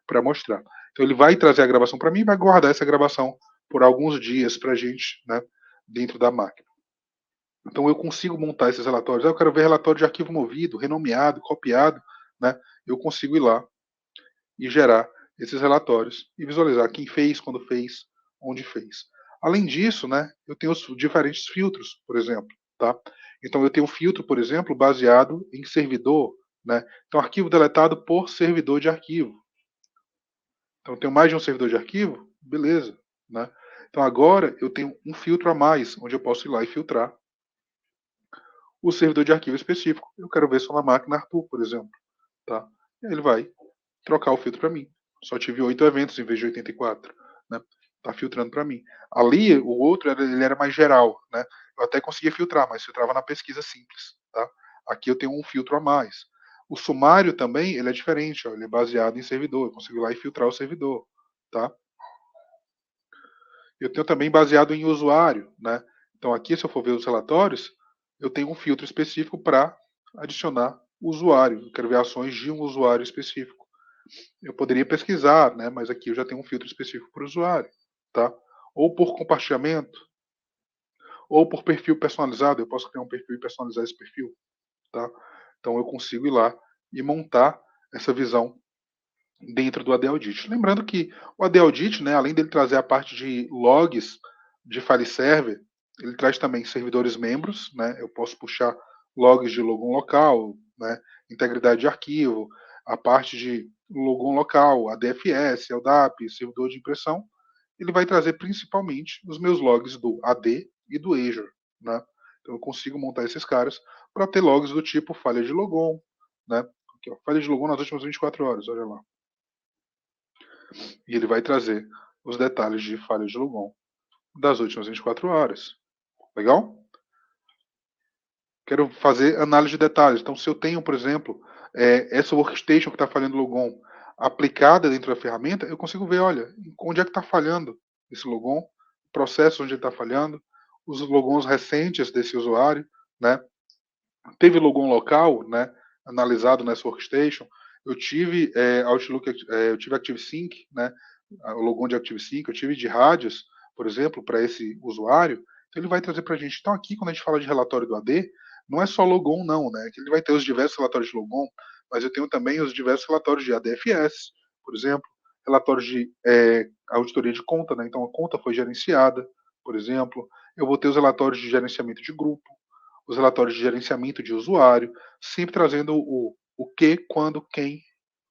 para mostrar. Então ele vai trazer a gravação para mim e vai guardar essa gravação por alguns dias para a gente, né, dentro da máquina. Então eu consigo montar esses relatórios. Eu quero ver relatório de arquivo movido, renomeado, copiado, né? Eu consigo ir lá e gerar esses relatórios e visualizar quem fez, quando fez, onde fez. Além disso, né, eu tenho os diferentes filtros, por exemplo, tá? Então eu tenho um filtro, por exemplo, baseado em servidor, né? Então arquivo deletado por servidor de arquivo. Então eu tenho mais de um servidor de arquivo, beleza, né? Então agora eu tenho um filtro a mais, onde eu posso ir lá e filtrar o servidor de arquivo específico. Eu quero ver só na máquina Arthur, por exemplo, tá? E aí ele vai trocar o filtro para mim. Só tive 8 eventos em vez de 84, né? Tá filtrando para mim. Ali, o outro, ele era mais geral, né? Eu até conseguia filtrar, mas filtrava na pesquisa simples, tá? Aqui eu tenho um filtro a mais. O sumário também, ele é diferente, ó, ele é baseado em servidor. Eu consigo ir lá e filtrar o servidor, tá? Eu tenho também baseado em usuário, né? Então aqui, se eu for ver os relatórios, eu tenho um filtro específico para adicionar usuário. Eu quero ver ações de um usuário específico. Eu poderia pesquisar, né? Mas aqui eu já tenho um filtro específico para o usuário, tá? Ou por compartilhamento, ou por perfil personalizado. Eu posso criar um perfil e personalizar esse perfil, tá? Então eu consigo ir lá e montar essa visão dentro do AD Audit. Lembrando que o AD Audit, né, além dele trazer a parte de logs de file server, ele traz também servidores membros, né? Eu posso puxar logs de logon local, né, integridade de arquivo, a parte de logon local, ADFS, LDAP, servidor de impressão. Ele vai trazer principalmente os meus logs do AD e do Azure, né? Então eu consigo montar esses caras para ter logs do tipo falha de logon, né? Aqui, ó, falha de logon nas últimas 24 horas, olha lá. E ele vai trazer os detalhes de falha de logon das últimas 24 horas. Legal? Quero fazer análise de detalhes. Então, se eu tenho, por exemplo, essa workstation que está falhando logon aplicada dentro da ferramenta, eu consigo ver, olha, onde é que está falhando esse logon, processo onde ele está falhando, os logons recentes desse usuário, né? Teve logon local, né? Analisado nessa workstation. Eu tive Outlook, eu tive ActiveSync, né? O logon de ActiveSync, eu tive de rádios, por exemplo, para esse usuário. Então ele vai trazer para a gente. Então aqui, quando a gente fala de relatório do AD, não é só logon, não, né? Ele vai ter os diversos relatórios de logon, mas eu tenho também os diversos relatórios de ADFS, por exemplo, relatórios de auditoria de conta, né? Então a conta foi gerenciada, por exemplo. Eu vou ter os relatórios de gerenciamento de grupo, os relatórios de gerenciamento de usuário, sempre trazendo o que, quando, quem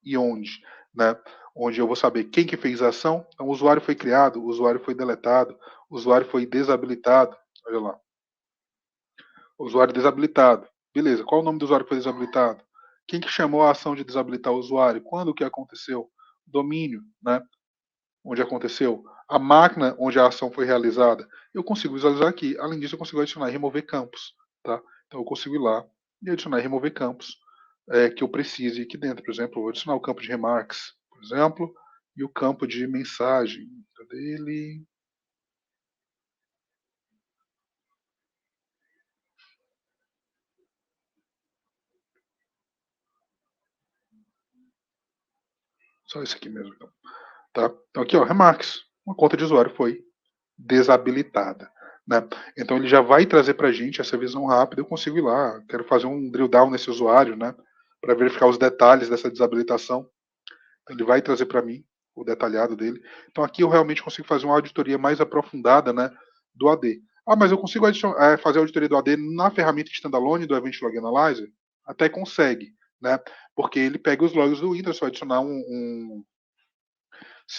e onde, né? Onde eu vou saber quem que fez a ação. Então, o usuário foi criado, o usuário foi deletado, o usuário foi desabilitado. Olha lá. Usuário desabilitado. Beleza, qual o nome do usuário que foi desabilitado? Quem que chamou a ação de desabilitar o usuário? Quando que aconteceu? Domínio, né? Onde aconteceu? A máquina onde a ação foi realizada. Eu consigo visualizar aqui. Além disso, eu consigo adicionar e remover campos, tá? Então eu consigo ir lá e adicionar e remover campos que eu precise aqui dentro. Por exemplo, eu vou adicionar o campo de remarks, por exemplo, e o campo de mensagem. Cadê ele? Só esse aqui mesmo, então. Tá? Então aqui, ó, remarks. Uma conta de usuário foi desabilitada. Né? Então ele já vai trazer para a gente essa visão rápida. Eu consigo ir lá, quero fazer um drill down nesse usuário, né, para verificar os detalhes dessa desabilitação. Então ele vai trazer para mim o detalhado dele. Então aqui eu realmente consigo fazer uma auditoria mais aprofundada, né, do AD. Ah, mas eu consigo fazer a auditoria do AD na ferramenta standalone do Event Log Analyzer? Até consegue, né? Porque ele pega os logs do Windows, se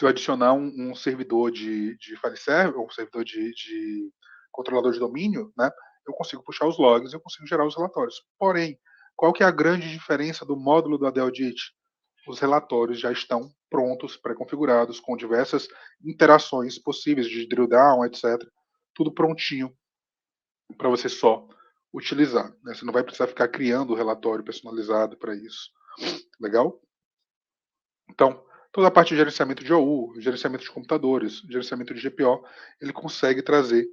eu adicionar um servidor de file server, um servidor de controlador de domínio, né, eu consigo puxar os logs, eu consigo gerar os relatórios. Porém, qual que é a grande diferença do módulo do AD Audit? Os relatórios já estão prontos, pré-configurados, com diversas interações possíveis de drill down, etc. Tudo prontinho para você só utilizar. Né? Você não vai precisar ficar criando o relatório personalizado para isso. Legal? Então, toda a parte de gerenciamento de OU, gerenciamento de computadores, gerenciamento de GPO, ele consegue trazer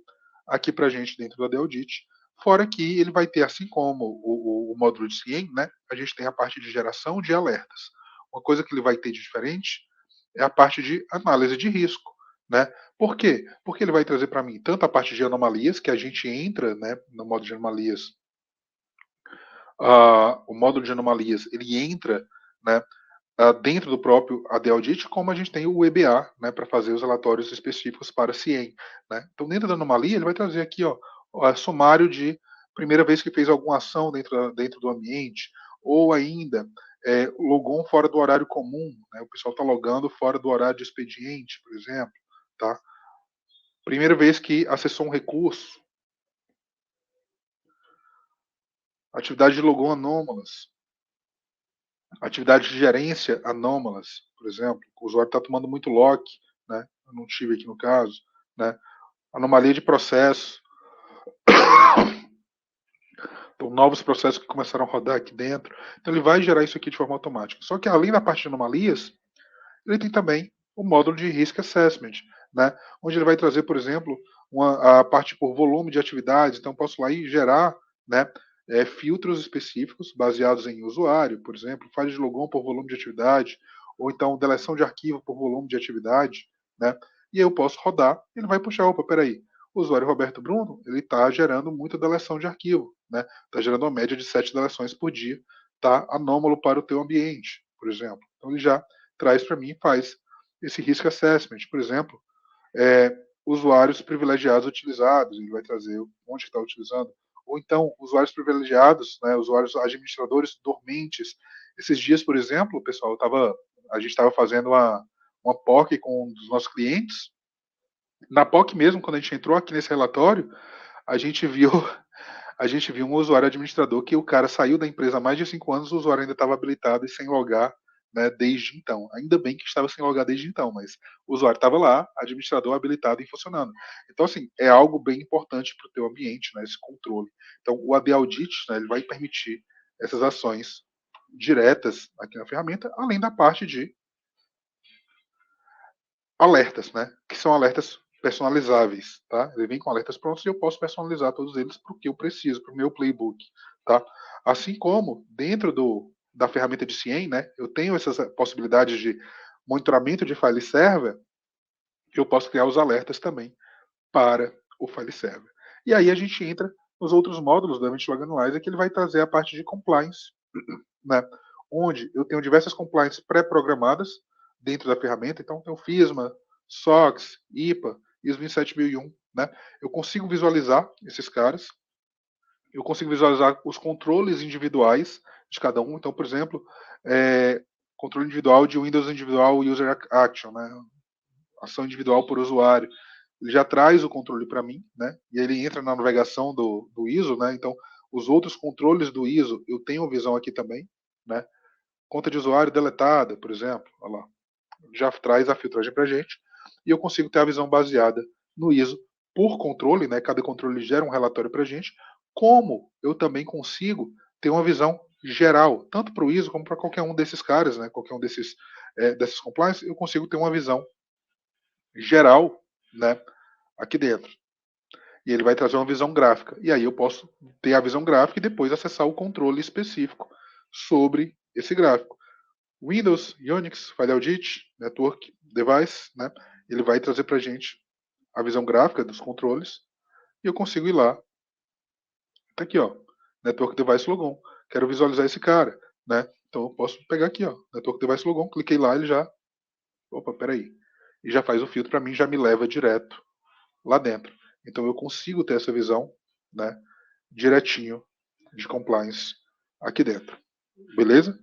aqui para a gente dentro do AD Audit. Fora que ele vai ter, assim como o módulo de CIEM, né, a gente tem a parte de geração de alertas. Uma coisa que ele vai ter de diferente é a parte de análise de risco. Né? Por quê? Porque ele vai trazer para mim tanto a parte de anomalias, que a gente entra, né, no módulo de anomalias. O módulo de anomalias ele entra, né, dentro do próprio AD Audit, como a gente tem o EBA, né, para fazer os relatórios específicos para CIEM. Né? Então, dentro da anomalia, ele vai trazer aqui sumário de primeira vez que fez alguma ação dentro do ambiente, ou ainda logon fora do horário comum, né? O pessoal está logando fora do horário de expediente, por exemplo. Tá? Primeira vez que acessou um recurso, atividade de logon anômalas, atividades de gerência anômalas, por exemplo, o usuário está tomando muito lock, né? Eu não tive aqui no caso, né? Anomalia de processo, então, novos processos que começaram a rodar aqui dentro, então ele vai gerar isso aqui de forma automática. Só que além da parte de anomalias, ele tem também o módulo de Risk Assessment, né? Onde ele vai trazer, por exemplo, a parte por volume de atividades, então posso lá e gerar, né, filtros específicos baseados em usuário, por exemplo, file de logon por volume de atividade, ou então deleção de arquivo por volume de atividade, né? E aí eu posso rodar, ele vai puxar, opa, peraí, o usuário Roberto Bruno, ele está gerando muita deleção de arquivo, né? Está gerando uma média de 7 deleções por dia, tá anômalo para o teu ambiente, por exemplo. Então ele já traz para mim e faz esse risk assessment, por exemplo, usuários privilegiados utilizados, ele vai trazer onde está utilizando, ou então usuários privilegiados, né, usuários administradores dormentes. Esses dias, por exemplo, pessoal, a gente estava fazendo uma POC com um dos nossos clientes. Na POC mesmo, quando a gente entrou aqui nesse relatório, a gente viu um usuário administrador que o cara saiu da empresa há mais de 5 anos, o usuário ainda estava habilitado e sem logar, né, desde então. Ainda bem que estava sem logar desde então, mas o usuário estava lá, administrador habilitado e funcionando. Então, assim, é algo bem importante para o teu ambiente, né, esse controle. Então, o AD Audit, né, ele vai permitir essas ações diretas aqui na ferramenta, além da parte de alertas, né, que são alertas personalizáveis, tá? Ele vem com alertas prontos e eu posso personalizar todos eles para o que eu preciso, para o meu playbook, tá? Assim como dentro da ferramenta de CIEM, né, eu tenho essas possibilidades de monitoramento de file server, eu posso criar os alertas também para o file server. E aí a gente entra nos outros módulos do Event Log Analyzer, que ele vai trazer a parte de compliance, né, onde eu tenho diversas compliances pré-programadas dentro da ferramenta. Então, tem o FISMA, SOX, IPA, ISO 27001. Né? Eu consigo visualizar esses caras. Eu consigo visualizar os controles individuais de cada um. Então, por exemplo, controle individual de Windows Individual User Action, né? Ação individual por usuário. Ele já traz o controle para mim, né? E ele entra na navegação do ISO, né? Então, Os outros controles do ISO, eu tenho visão aqui também, né? Conta de usuário deletada, por exemplo, olha lá, já traz a filtragem para a gente, e eu consigo ter a visão baseada no ISO por controle, né? Cada controle gera um relatório para a gente, como eu também consigo ter uma visão geral, tanto para o ISO como para qualquer um desses caras, né? Qualquer um dessas compliance, eu consigo ter uma visão geral, né? Aqui dentro. E ele vai trazer uma visão gráfica. E aí eu posso ter a visão gráfica e depois acessar o controle específico sobre esse gráfico. Windows, Unix, File Audit, Network, Device, né? Ele vai trazer para a gente a visão gráfica dos controles e eu consigo ir lá. Tá aqui, ó, Network Device Logon. Quero visualizar esse cara, né? Então eu posso pegar aqui, ó, Network Device Logon, cliquei lá, ele já, opa, peraí, e já faz o filtro para mim, já me leva direto lá dentro. Então eu consigo ter essa visão, né, direitinho de compliance aqui dentro. Beleza?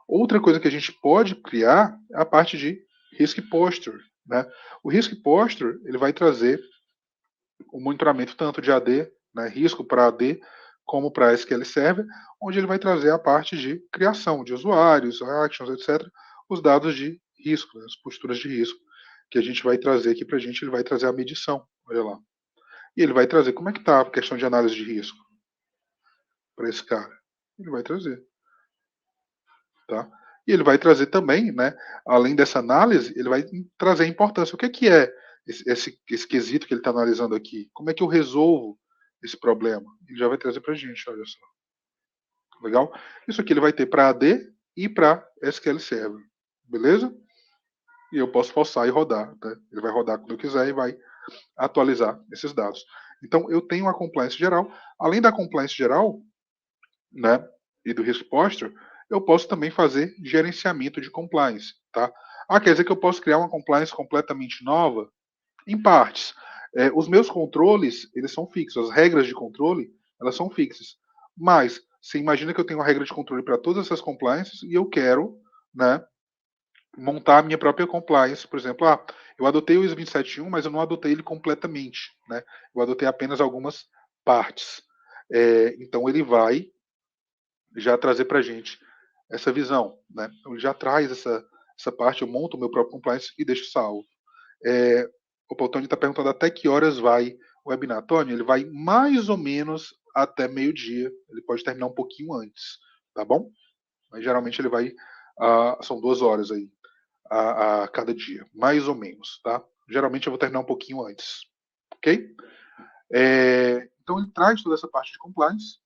Outra coisa que a gente pode criar é a parte de Risk Posture, né? O Risk Posture, ele vai trazer o monitoramento tanto de AD, né, risco para AD, como para SQL Server, onde ele vai trazer a parte de criação de usuários, actions, etc., os dados de risco, né, as posturas de risco, que a gente vai trazer aqui para a gente, ele vai trazer a medição, olha lá. E ele vai trazer como é que está a questão de análise de risco para esse cara. Ele vai trazer. Tá? E ele vai trazer também, né, além dessa análise, ele vai trazer a importância. O que é esse quesito que ele está analisando aqui? Como é que eu resolvo esse problema? Ele já vai trazer para a gente, olha só. Legal? Isso aqui ele vai ter para AD e para SQL Server. Beleza? E eu posso forçar e rodar. Né? Ele vai rodar quando eu quiser e vai atualizar esses dados. Então, eu tenho a compliance geral. Além da compliance geral, né, e do Risk Posture, eu posso também fazer gerenciamento de compliance. Tá? Quer dizer que eu posso criar uma compliance completamente nova? Em partes. Os meus controles, eles são fixos. As regras de controle, elas são fixas. Mas, você imagina que eu tenho uma regra de controle para todas essas compliances e eu quero, né, montar a minha própria compliance. Por exemplo, eu adotei o ISO 271, mas eu não adotei ele completamente. Né? Eu adotei apenas algumas partes. Então, ele vai já trazer para a gente essa visão. Né? Então, ele já traz essa parte, eu monto o meu próprio compliance e deixo salvo. O Tony está perguntando até que horas vai o webinar. Tony, ele vai mais ou menos até meio-dia. Ele pode terminar um pouquinho antes, tá bom? Mas geralmente ele vai, são 2 horas aí a cada dia, mais ou menos, tá? Geralmente eu vou terminar um pouquinho antes, ok? Então ele traz toda essa parte de compliance,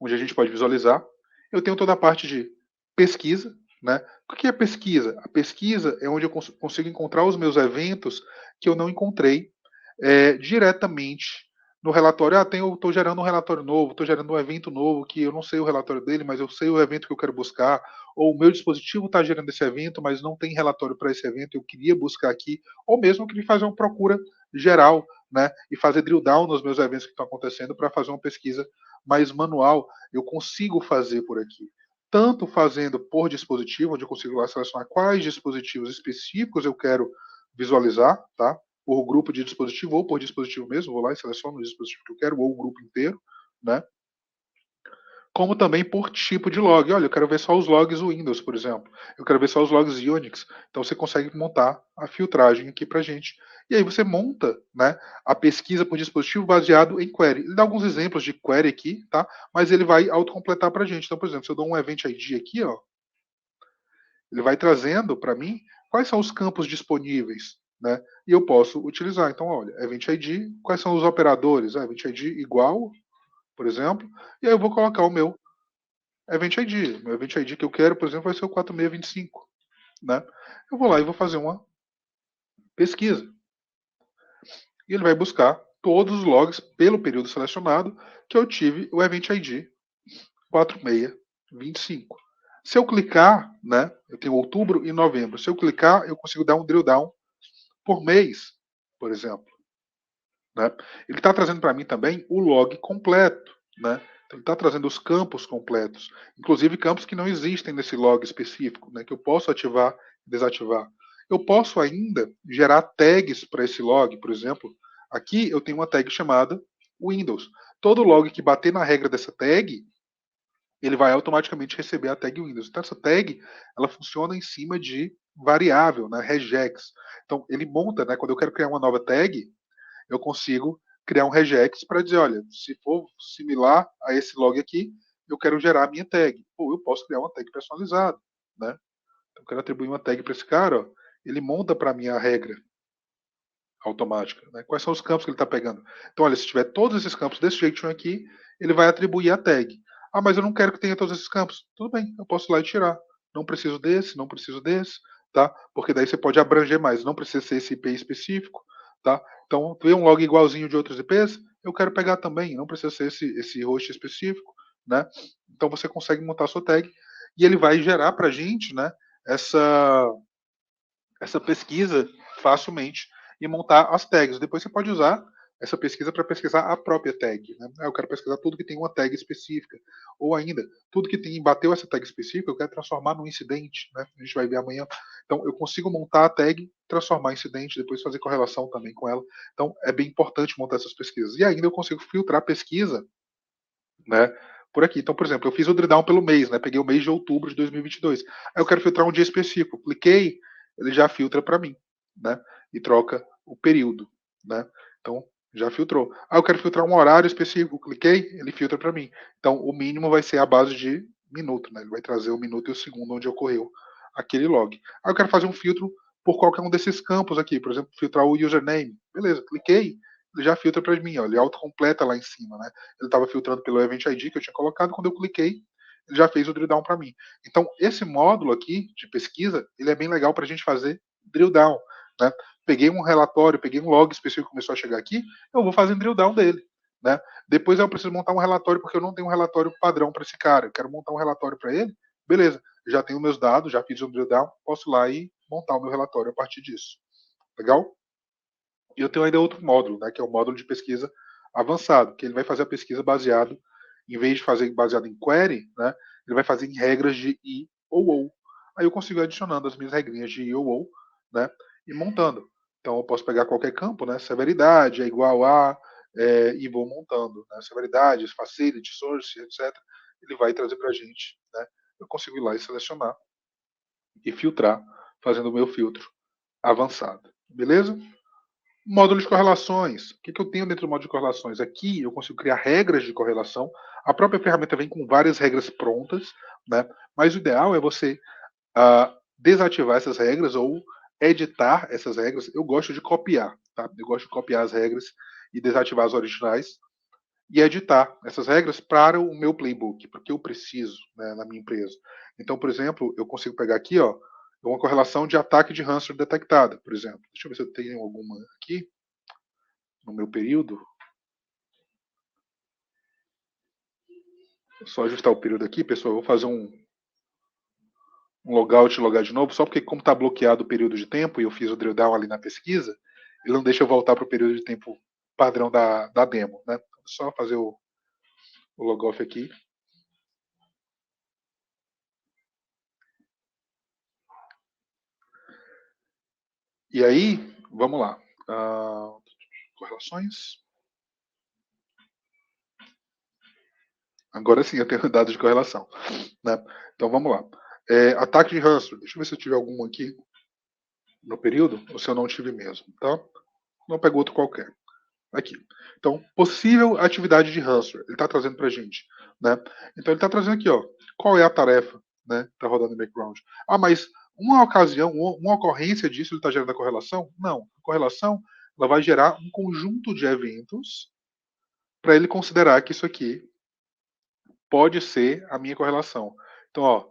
onde a gente pode visualizar. Eu tenho toda a parte de pesquisa, né? O que é pesquisa? A pesquisa é onde eu consigo encontrar os meus eventos que eu não encontrei diretamente no relatório. Estou gerando um relatório novo, estou gerando um evento novo que eu não sei o relatório dele, mas eu sei o evento que eu quero buscar. Ou o meu dispositivo está gerando esse evento, mas não tem relatório para esse evento, eu queria buscar aqui. Ou mesmo eu queria fazer uma procura geral, né? E fazer drill down nos meus eventos que estão acontecendo para fazer uma pesquisa mais manual. Eu consigo fazer por aqui. Tanto fazendo por dispositivo, onde eu consigo lá selecionar quais dispositivos específicos eu quero visualizar, tá? Por grupo de dispositivo ou por dispositivo mesmo, vou lá e seleciono o dispositivo que eu quero, ou o grupo inteiro, né? Como também por tipo de log. Olha, eu quero ver só os logs Windows, por exemplo. Eu quero ver só os logs Unix. Então você consegue montar a filtragem aqui para gente. E aí você monta, né, a pesquisa por dispositivo baseado em query. Ele dá alguns exemplos de query aqui, tá? Mas ele vai autocompletar para a gente. Então, por exemplo, se eu dou um Event ID aqui, ó, ele vai trazendo para mim quais são os campos disponíveis, né? E eu posso utilizar. Então, olha, Event ID, quais são os operadores? Event ID igual, por exemplo, e aí eu vou colocar o meu Event ID. Meu Event ID que eu quero, por exemplo, vai ser o 4625. Né? Eu vou lá e vou fazer uma pesquisa. E ele vai buscar todos os logs pelo período selecionado que eu tive o Event ID 4625. Se eu clicar, né, eu tenho outubro e novembro. Se eu clicar, eu consigo dar um drill down por mês, por exemplo. Né? Ele está trazendo para mim também o log completo. Né? Então, ele está trazendo os campos completos, inclusive campos que não existem nesse log específico, né, que eu posso ativar e desativar. Eu posso ainda gerar tags para esse log, por exemplo. Aqui eu tenho uma tag chamada Windows. todo log que bater na regra dessa tag, ele vai automaticamente receber a tag Windows. Então essa tag, ela funciona em cima de variável, né, regex. Então ele monta, né, quando eu quero criar uma nova tag, eu consigo criar um regex para dizer, olha, se for similar a esse log aqui, eu quero gerar a minha tag. Ou eu posso criar uma tag personalizada, né? Então, eu quero atribuir uma tag para esse cara, ó, ele monta para mim a regra automática. Né? Quais são os campos que ele está pegando? Então, olha, se tiver todos esses campos desse jeitinho aqui, ele vai atribuir a tag. Ah, mas eu não quero que tenha todos esses campos. Tudo bem, eu posso ir lá e tirar. Não preciso desse, não preciso desse, tá? Porque daí você pode abranger mais. Não precisa ser esse IP específico, tá? Então, vê um log igualzinho de outros IPs, eu quero pegar também. Não precisa ser esse host específico, né? Então, você consegue montar a sua tag e ele vai gerar para a gente, né? Essa pesquisa facilmente e montar as tags. Depois você pode usar essa pesquisa para pesquisar a própria tag. Né? Eu quero pesquisar tudo que tem uma tag específica. Ou ainda, tudo que tem bateu essa tag específica, eu quero transformar num incidente. Né? A gente vai ver amanhã. Então, eu consigo montar a tag, transformar em incidente, depois fazer correlação também com ela. Então, é bem importante montar essas pesquisas. E ainda eu consigo filtrar a pesquisa, né, por aqui. Então, por exemplo, eu fiz o drill down pelo mês, né? Peguei o mês de outubro de 2022. Aí eu quero filtrar um dia específico. Cliquei, ele já filtra para mim, né? E troca o período, né? Então, já filtrou. Ah, eu quero filtrar um horário específico. Cliquei, ele filtra para mim. Então, o mínimo vai ser a base de minuto, né? Ele vai trazer o minuto e o segundo onde ocorreu aquele log. Ah, eu quero fazer um filtro por qualquer um desses campos aqui. Por exemplo, filtrar o username. Beleza, cliquei, ele já filtra para mim, ó, ele autocompleta lá em cima, né? Ele estava filtrando pelo Event ID que eu tinha colocado, quando eu cliquei, ele já fez o drill down para mim. Então, esse módulo aqui de pesquisa, ele é bem legal para a gente fazer drill down, né? Peguei um relatório, peguei um log específico que começou a chegar aqui, eu vou fazer um drill down dele, né? Depois eu preciso montar um relatório, porque eu não tenho um relatório padrão para esse cara, eu quero montar um relatório para ele, beleza, já tenho meus dados, já fiz um drill down, posso ir lá e montar o meu relatório a partir disso. Legal? E eu tenho ainda outro módulo, né, que é o módulo de pesquisa avançado, que ele vai fazer a pesquisa baseado, em vez de fazer baseado em query, né, ele vai fazer em regras de I ou OU. Aí eu consigo ir adicionando as minhas regrinhas de I ou OU, né, e montando. Então eu posso pegar qualquer campo, né, severidade é igual a, e vou montando, né, severidade, facility, source, etc. Ele vai trazer para a gente, né, eu consigo ir lá e selecionar e filtrar, fazendo o meu filtro avançado. Beleza? Módulo de correlações. O que eu tenho dentro do módulo de correlações? Aqui eu consigo criar regras de correlação. A própria ferramenta vem com várias regras prontas, né? Mas o ideal é você desativar essas regras ou editar essas regras. Eu gosto de copiar, tá? Eu gosto de copiar as regras e desativar as originais e editar essas regras para o meu playbook, porque eu preciso, né, na minha empresa. Então, por exemplo, eu consigo pegar aqui, ó, uma correlação de ataque de ransomware detectada, por exemplo. Deixa eu ver se eu tenho alguma aqui no meu período. Só ajustar o período aqui, pessoal. Eu vou fazer um logout e logar de novo, só porque como está bloqueado o período de tempo e eu fiz o drill down ali na pesquisa, ele não deixa eu voltar para o período de tempo padrão da demo, né? Só fazer o logoff aqui. E aí, vamos lá. Correlações. Agora sim eu tenho dados de correlação. Né? Então vamos lá. Ataque de ransomware. Deixa eu ver se eu tive algum aqui no período, ou se eu não tive mesmo. Tá? Não pego outro qualquer. Aqui. Então, possível atividade de ransomware. Ele está trazendo para a gente. Né? Então ele está trazendo aqui, ó, qual é a tarefa, né? Está rodando no background. Ah, mas uma ocasião, uma ocorrência disso, ele está gerando a correlação? Não. A correlação ela vai gerar um conjunto de eventos para ele considerar que isso aqui pode ser a minha correlação. Então, ó,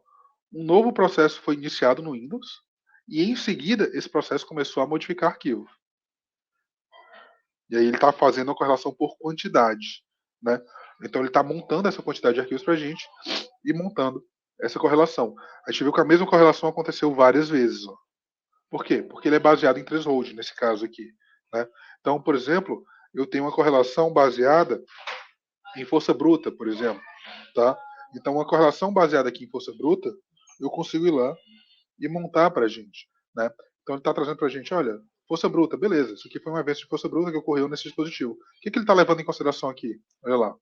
um novo processo foi iniciado no Windows e em seguida esse processo começou a modificar arquivo. E aí ele está fazendo a correlação por quantidade, né? Então ele está montando essa quantidade de arquivos para a gente e montando essa correlação. A gente viu que a mesma correlação aconteceu várias vezes. Ó. Por quê? Porque ele é baseado em threshold, nesse caso aqui. Né? Então, por exemplo, eu tenho uma correlação baseada em força bruta, por exemplo. Tá? Então, uma correlação baseada aqui em força bruta, eu consigo ir lá e montar para a gente. Né? Então, ele está trazendo para a gente, olha, Força bruta, beleza. Isso aqui foi um evento de força bruta que ocorreu nesse dispositivo. O que ele está levando em consideração aqui? Olha lá.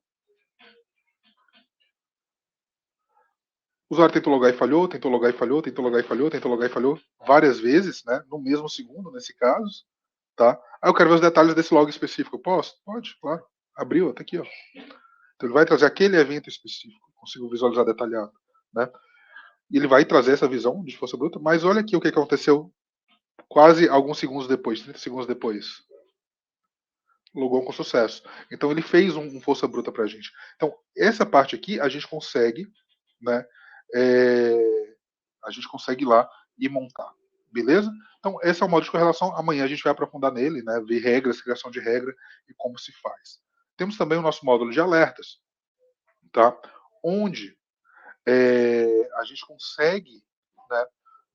O usuário tentou logar e falhou, tentou logar e falhou, tentou logar e falhou, tentou logar e falhou várias vezes, né? No mesmo segundo, nesse caso, tá? Aí eu quero ver os detalhes desse log específico. Posso? Pode, claro. Abriu, tá aqui, ó. Então ele vai trazer aquele evento específico. Consigo visualizar detalhado, né? E ele vai trazer essa visão de força bruta, mas olha aqui o que aconteceu quase alguns segundos depois, 30 segundos depois. Logou com sucesso. Então ele fez um força bruta pra gente. Então, essa parte aqui a gente consegue, né? A gente consegue ir lá e montar. Beleza? Então, esse é o modo de correlação. Amanhã a gente vai aprofundar nele, né? Ver regras, criação de regra e como se faz. Temos também o nosso módulo de alertas, tá? Onde a gente consegue, né,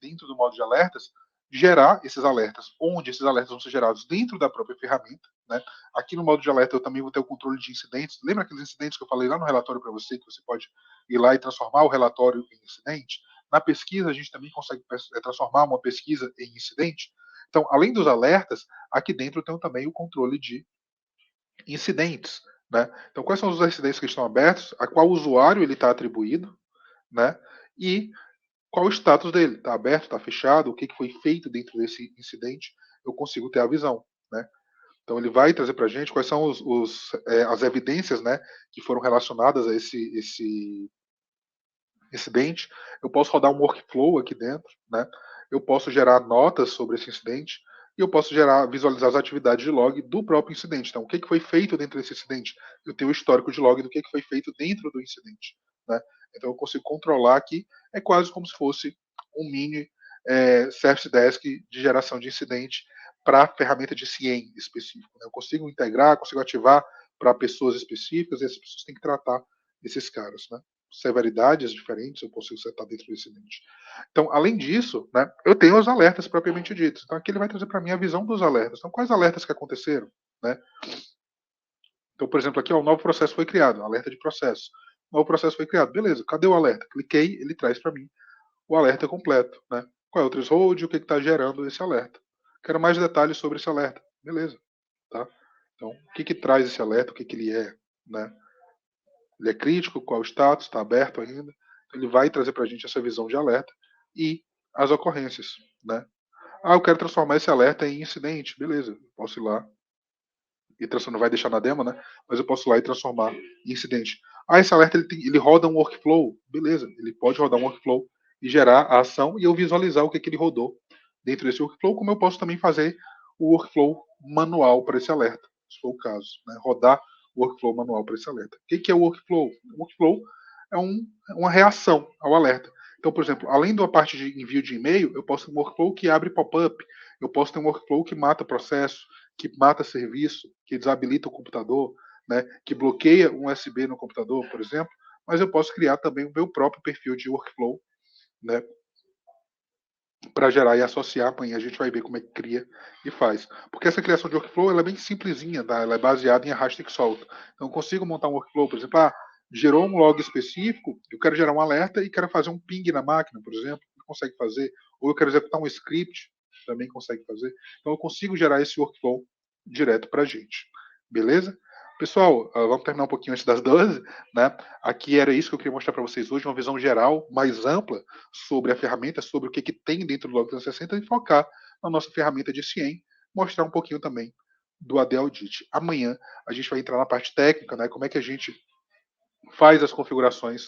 dentro do modo de alertas, gerar esses alertas, onde esses alertas vão ser gerados dentro da própria ferramenta. Né? Aqui no modo de alerta eu também vou ter o controle de incidentes. Lembra aqueles incidentes que eu falei lá no relatório para você, que você pode ir lá e transformar o relatório em incidente? Na pesquisa, a gente também consegue transformar uma pesquisa em incidente. Então, além dos alertas, aqui dentro eu tenho também o controle de incidentes. Né? Então, quais são os incidentes que estão abertos, a qual usuário ele está atribuído, né? E qual o status dele? Está aberto, está fechado? O que foi feito dentro desse incidente? Eu consigo ter a visão, né? Então ele vai trazer para a gente quais são as evidências, né, que foram relacionadas a esse incidente. Eu posso rodar um workflow aqui dentro, né? Eu posso gerar notas sobre esse incidente e eu posso visualizar as atividades de log do próprio incidente. Então, o que foi feito dentro desse incidente? Eu tenho o histórico de log do que foi feito dentro do incidente, né? Então, eu consigo controlar aqui. É quase como se fosse um mini Service Desk de geração de incidente para a ferramenta de CIEM específico. Né? Eu consigo integrar, consigo ativar para pessoas específicas e essas pessoas têm que tratar esses caras, né? Severidades diferentes eu consigo setar dentro do incidente. Então, além disso, né, eu tenho os alertas propriamente ditos. Então, aqui ele vai trazer para mim a visão dos alertas. Então, quais alertas que aconteceram? Né? Então, por exemplo, aqui ó, um novo processo foi criado, alerta de processo. Um novo processo foi criado, beleza, cadê o alerta? Cliquei, ele traz para mim o alerta completo. Né? Qual é o threshold, o que está gerando esse alerta? Quero mais detalhes sobre esse alerta. Beleza. Tá? Então, o que traz esse alerta, o que ele é? Né? Ele é crítico, qual o status, está aberto ainda. Ele vai trazer para a gente essa visão de alerta e as ocorrências. Né? Ah, eu quero transformar esse alerta em incidente. Beleza, posso ir lá e transformar, não vai deixar na demo, né? Mas eu posso ir lá e transformar em incidente. Ah, esse alerta ele roda um workflow. Beleza, ele pode rodar um workflow e gerar a ação e eu visualizar o que ele rodou dentro desse workflow, como eu posso também fazer o workflow manual para esse alerta, se for o caso. Né? Rodar o workflow manual para esse alerta. O que é o workflow? O workflow é uma reação ao alerta. Então, por exemplo, além da parte de envio de e-mail, eu posso ter um workflow que abre pop-up, eu posso ter um workflow que mata processo, que mata serviço, que desabilita o computador, né, que bloqueia um USB no computador, por exemplo, mas eu posso criar também o meu próprio perfil de workflow, né, para gerar e associar. Amanhã a gente vai ver como é que cria e faz. Porque essa criação de workflow ela é bem simplesinha, tá? Ela é baseada em arrasta e solta. Então eu consigo montar um workflow, por exemplo, gerou um log específico, eu quero gerar um alerta e quero fazer um ping na máquina, por exemplo, consegue fazer. Ou eu quero executar um script, também consegue fazer. Então eu consigo gerar esse workflow direto para a gente. Beleza? Pessoal, vamos terminar um pouquinho antes das 12, né? Aqui era isso que eu queria mostrar para vocês hoje, uma visão geral, mais ampla sobre a ferramenta, sobre o que tem dentro do Log 360 e focar na nossa ferramenta de CIEM, mostrar um pouquinho também do AD Audit. Amanhã a gente vai entrar na parte técnica, né? Como é que a gente faz as configurações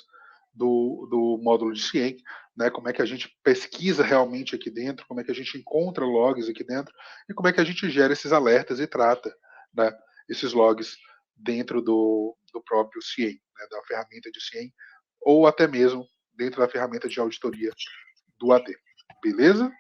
do módulo de CIEM, né? Como é que a gente pesquisa realmente aqui dentro, como é que a gente encontra logs aqui dentro e como é que a gente gera esses alertas e trata, né, esses logs dentro do próprio CIEM, né, da ferramenta de CIEM, ou até mesmo dentro da ferramenta de auditoria do AD. Beleza?